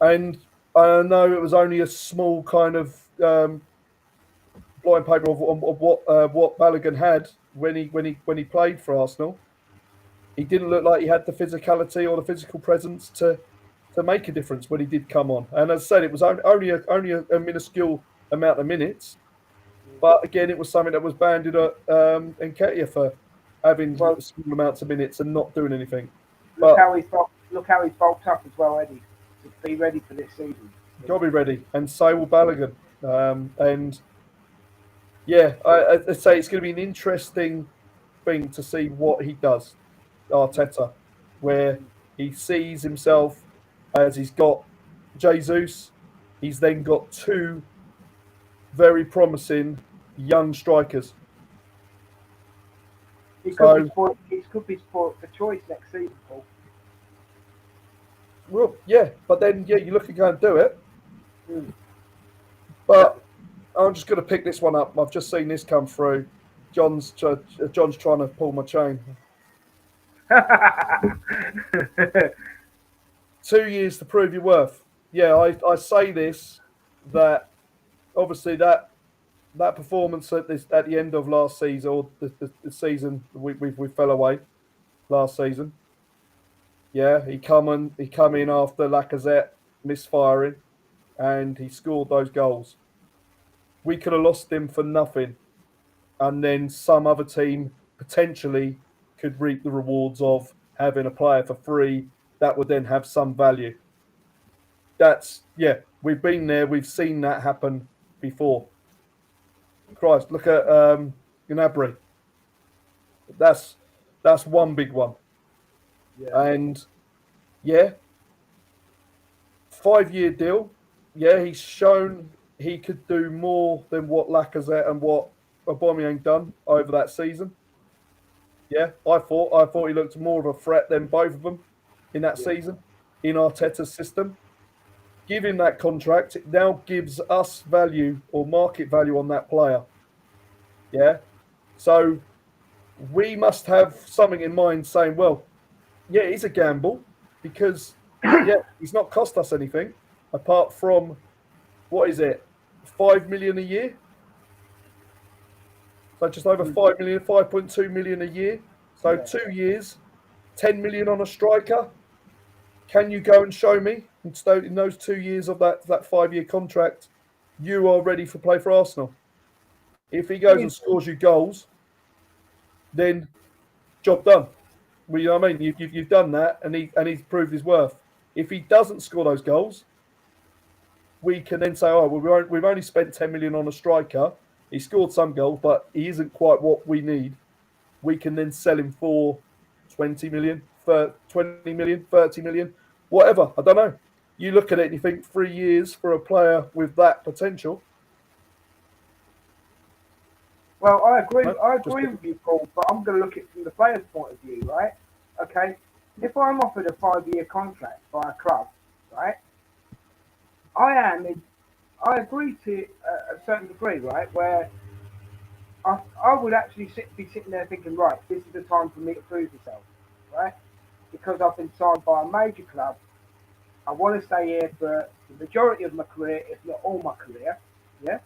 And I know it was only a small kind of blind paper of what Balogun had when he played for Arsenal. He didn't look like he had the physicality or the physical presence to make a difference when he did come on. And as I said, it was only a minuscule amount of minutes. But again, it was something that was banded at Nketiah for having small amounts of minutes and not doing anything. Look how he's bulked up as well, Eddie, to be ready for this season. Got to be ready, and so will Balogun. And yeah, I'd say it's going to be an interesting thing to see what he does, Arteta, where he sees himself as he's got Jesus, he's then got 2 very promising young strikers. He could be spoiled for choice next season, Paul. Well, yeah, but then you look at go and do it. But I'm just going to pick this one up. I've just seen this come through. John's trying to pull my chain. 2 years to prove your worth. Yeah, I say this, that obviously that performance at the end of last season, or the season we fell away last season. Yeah, he come in after Lacazette misfiring, and he scored those goals. We could have lost him for nothing, and then some other team potentially could reap the rewards of having a player for free that would then have some value. We've been there, we've seen that happen before. Christ, look at Gnabry. That's one big one. Yeah. And 5-year deal. Yeah, he's shown he could do more than what Lacazette and what Aubameyang done over that season. Yeah, I thought he looked more of a threat than both of them in that season in Arteta's system. Give him that contract. It now gives us value or market value on that player. Yeah, so we must have something in mind saying, well, yeah, it's a gamble because he's not cost us anything apart from, what is it, 5 million a year? So just over 5 million, 5.2 million a year. So 2 years, 10 million on a striker. Can you go and show me in those 2 years of that 5-year contract, you are ready for play for Arsenal? If he goes and scores you goals, then job done. Well, you know what I mean? You've done that, and he's proved his worth. If he doesn't score those goals, we can then say, oh, well, we've only spent 10 million on a striker. He scored some goals, but he isn't quite what we need. We can then sell him for 20 million, for 20 million, 30 million, whatever. I don't know. You look at it and you think 3 years for a player with that potential. Well, I agree with you, Paul, but I'm going to look at it from the player's point of view, right? Okay, if I'm offered a 5-year contract by a club, right, I agree to a certain degree, right? Where I would actually be sitting there thinking, right, this is the time for me to prove myself, right? Because I've been signed by a major club. I want to stay here for the majority of my career, if not all my career. Yeah,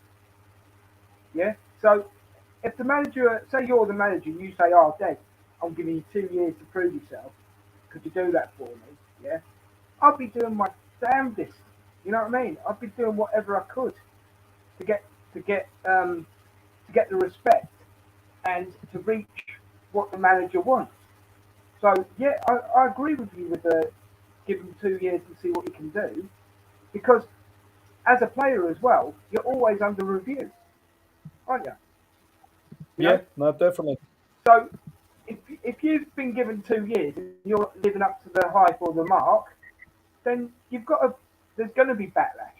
yeah. So if the manager, say you're the manager, and you say, "Oh, Dad, I'm giving you 2 years to prove yourself. Could you do that for me?" Yeah, I'd be doing my damnedest. You know what I mean? I'd be doing whatever I could to get to get to get the respect and to reach what the manager wants. So yeah, I agree with you with the give him 2 years and see what he can do, because as a player as well, you're always under review, aren't you? You Yeah, know. no, definitely. So if you've been given 2 years and you're living up to the hype or the mark, then you've got to. There's going to be backlash.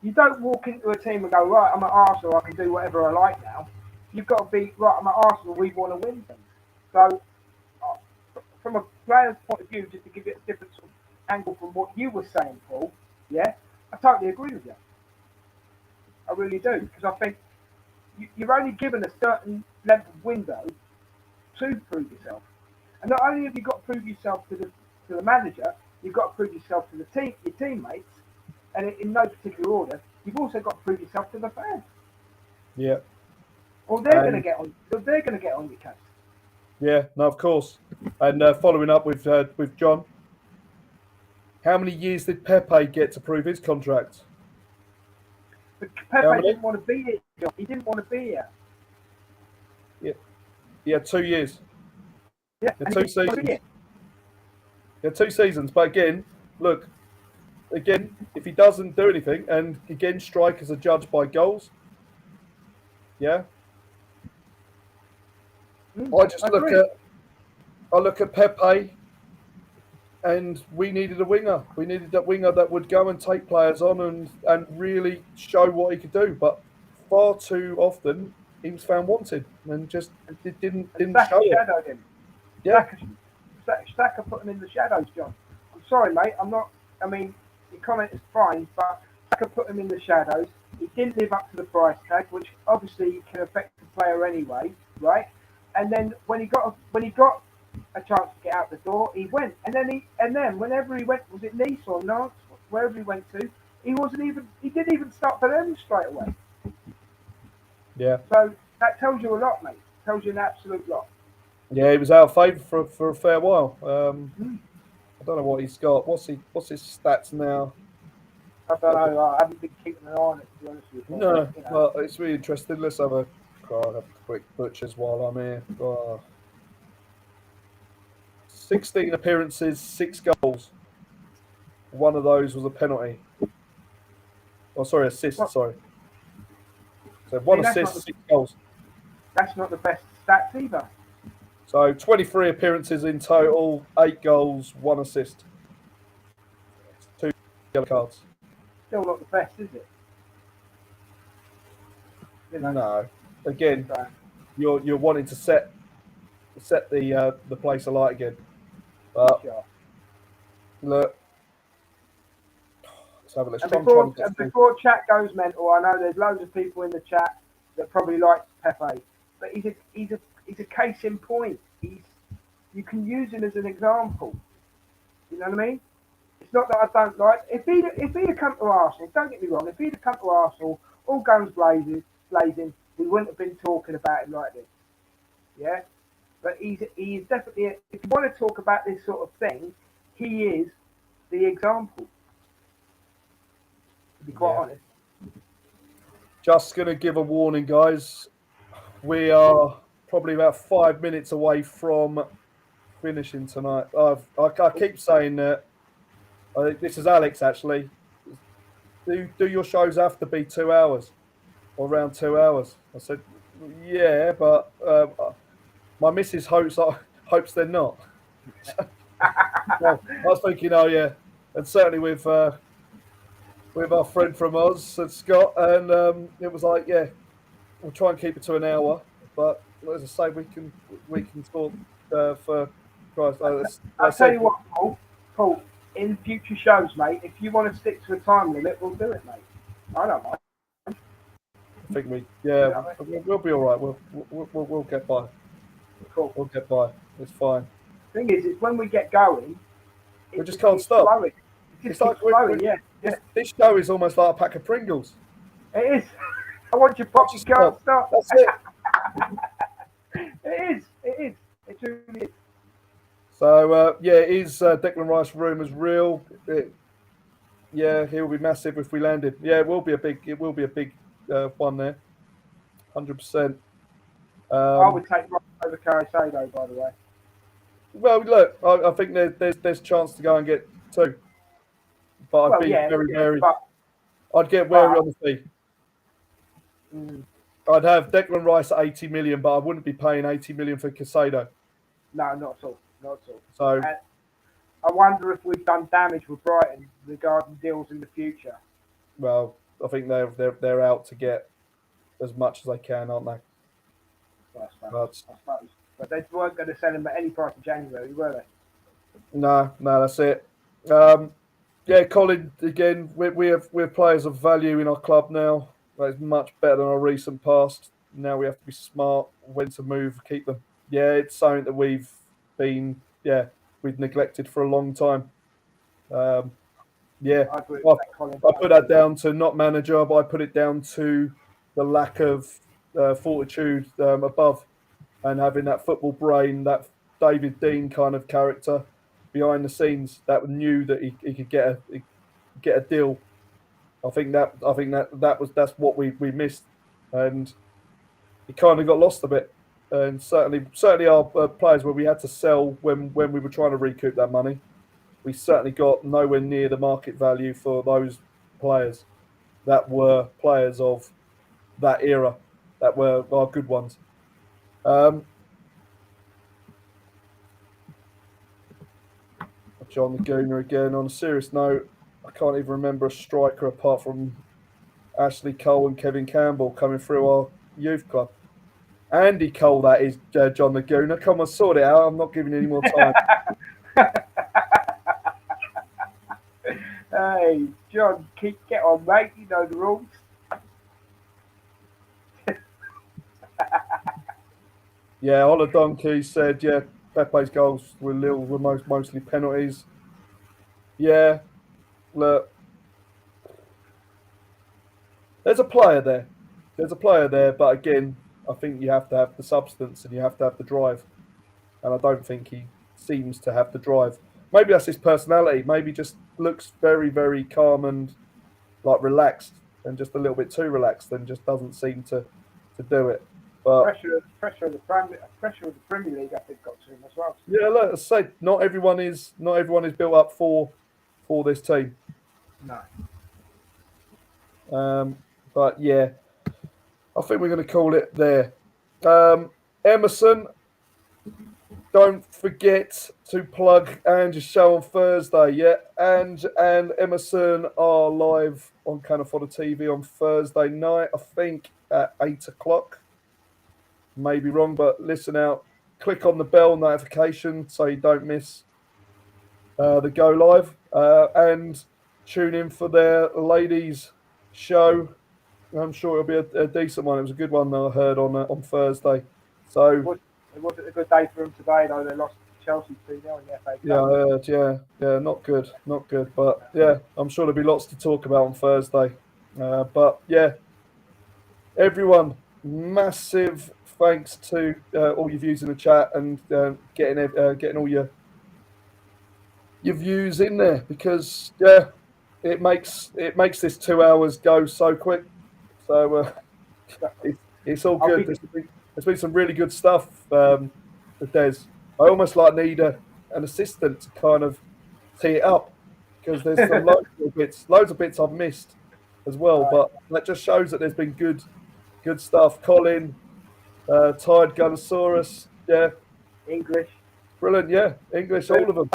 You don't walk into a team and go, right, I'm at Arsenal, I can do whatever I like now. You've got to be, right, I'm at Arsenal, we want to win things. So, from a player's point of view, just to give it a different sort of angle from what you were saying, Paul, yeah, I totally agree with you. I really do, because I think you're only given a certain length of window to prove yourself. And not only have you got to prove yourself to the manager, you've got to prove yourself to the team, your teammates, and in no particular order, you've also got to prove yourself to the fans. Yeah. Or they're going to get on. They're going to get on your case. Yeah, no, of course. And following up with John, how many years did Pepe get to prove his contract? But How Pepe many? didn't want to be here, John. He didn't want to be here. Yeah, 2 years. Yeah, Yeah, and 2 he didn't want to be seasons. here. Yeah, 2 seasons. But again, look, if he doesn't do anything, and again, strikers are judged by goals. Yeah, I just I agree. look at Pepe, and we needed a winger. We needed that winger that would go and take players on and really show what he could do. But far too often, he was found wanted and just didn't And show Saka it. shadowed him. Yeah, Saka put him in the shadows, John. I'm sorry, mate. I'm not. I mean, your comment is fine, but Saka put him in the shadows. He didn't live up to the price tag, which obviously can affect the player anyway, right? And then when he got a chance to get out the door, he went. And then whenever he went, was it Nice or Nantes, wherever he went to, he didn't even start for them straight away. yeah. So that tells you a lot, mate. Tells you an absolute lot. Yeah, he was out of favour for a fair while. I don't know what he's got. What's his stats now? I don't know. I haven't been keeping an eye on it, to be honest with you. No, You know. well, it's really interesting. Let's have a quick butchers while I'm here. 16 appearances, 6 goals. One of those was a penalty. Oh, sorry, assist. Well, Sorry. So 1 that's assist, not 6 goals. That's not the best stats either. So 23 appearances in total, 8 goals, 1 assist, 2 yellow cards. Still not the best, is it? You know, No. Again, so, you're wanting to set the place alight again. But sure. look, let's have a look. And before chat goes mental, I know there's loads of people in the chat that probably like Pepe, but he's a case in point. You can use him as an example. You know what I mean? It's not that I don't like. If he'd have come to Arsenal, don't get me wrong. If he'd have come to Arsenal, all guns blazing, we wouldn't have been talking about him like this. Yeah, but he's definitely. If you want to talk about this sort of thing, he is the example. To be quite honest. Just going to give a warning, guys. We are probably about 5 minutes away from finishing tonight. I keep saying that. This is Alex, actually. Do your shows have to be 2 hours or around 2 hours? I said, yeah, but my missus hopes they're not. Well, I was thinking, oh yeah, and certainly with our friend from Oz and Scott, and it was like, yeah, we'll try and keep it to an hour, but as I say, we can talk for Christ. I'll tell you what, Paul. In future shows, mate, if you want to stick to a time limit, we'll do it, mate. I don't mind. I think we'll be all right. We'll get by. Cool. We'll get by. It's fine. Thing is, when we get going, We just can't stop. Flowing. It It's just like keeps flowing, yeah. This show is almost like a pack of Pringles. It is. I want your pop, you can't stop. That's it. It is. It truly is. So it is Declan Rice rumours real. He'll be massive if we landed. Yeah, it will be a big one there. 100%. I would take Rice over Caicedo, by the way. Well, look, I think there's chance to go and get two, but I'd be very wary. I'd get wary on the fee. I'd have Declan Rice at 80 million, but I wouldn't be paying 80 million for Caicedo. No, not at all. Not at all. So and I wonder if we've done damage with Brighton regarding deals in the future. Well, I think they're out to get as much as they can, aren't they? I suppose. But they weren't going to sell him at any price in January, were they? No, that's it. Colin, again, we have players of value in our club now. That's much better than our recent past. Now we have to be smart when to move, keep them. Yeah, it's something that we've neglected for a long time. I put that down to not manager, but I put it down to the lack of fortitude above and having that football brain, that David Dean kind of character behind the scenes that knew that he could get a deal. I think that's what we missed, and it kind of got lost a bit. And certainly our players where we had to sell when we were trying to recoup that money, we certainly got nowhere near the market value for those players that were players of that era, that were our good ones. John the Gooner again. On a serious note, I can't even remember a striker apart from Ashley Cole and Kevin Campbell coming through our youth club. Andy Cole, that is, John the Gooner. Come on, sort it out. I'm not giving you any more time. Hey, John, get on, mate. You know the rules. Yeah, Ola Donkey said, Pepe's goals were mostly penalties. Yeah, look, there's a player there. But again, I think you have to have the substance and you have to have the drive. And I don't think he seems to have the drive. Maybe that's his personality. Maybe just looks very, very calm and like relaxed and just a little bit too relaxed and just doesn't seem to do it. But pressure of the Premier League, I think, got to him as well. Yeah, look, as I say, not everyone is built up for this team. No. But yeah, I think we're going to call it there. Emerson, don't forget to plug Ange's show on Thursday. Yeah, and Emerson are live on Cannafodder TV on Thursday night, I think at 8:00. Maybe wrong, but listen out. Click on the bell notification so you don't miss the go live. And tune in for their ladies show. I'm sure it'll be a decent one. It was a good one that I heard on Thursday. So it wasn't a good day for them today, though. They lost to Chelsea 2-0 in the FA Cup. Yeah, I heard. Yeah, not good. But yeah, I'm sure there'll be lots to talk about on Thursday. But yeah, everyone, massive thanks to all your views in the chat and getting all your views in there, because it makes this 2 hours go so quick. So it's all good. There's been some really good stuff for Des. I almost need an assistant to kind of tee it up, because there's some loads of bits I've missed as well. But that just shows that there's been good stuff. Colin, Tide Gunnosaurus, English. Brilliant, English, all of them.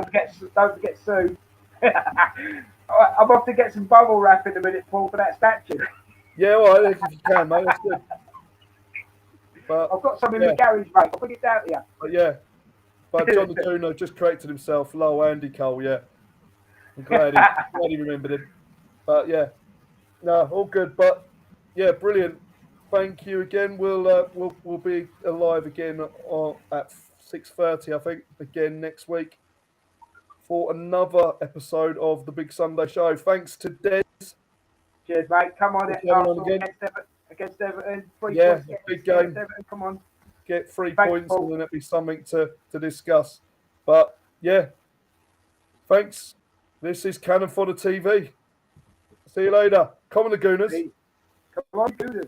Don't forget Sue. I'm off to get some bubble wrap in a minute, Paul, for that statue. Yeah, well, if you can, mate, that's good. But, I've got some in the garage, mate. I'll bring it down to you. But John the Juno just corrected himself. Low Andy Cole, I'm glad he remembered him. But No, all good. But yeah, brilliant. Thank you again. We'll be alive again at 6:30, I think, again next week for another episode of the Big Sunday Show. Thanks to Des Cheers, mate. Come on, for coming on Arsenal again. against Everton. 3 Yeah, points big against game. Everton. Come on. Get 3 Thanks, points, Paul. and then it'll be something to discuss. But yeah, thanks. This is Cannon for the TV. See you later. Come on, the Gooners. Come on, Gooners.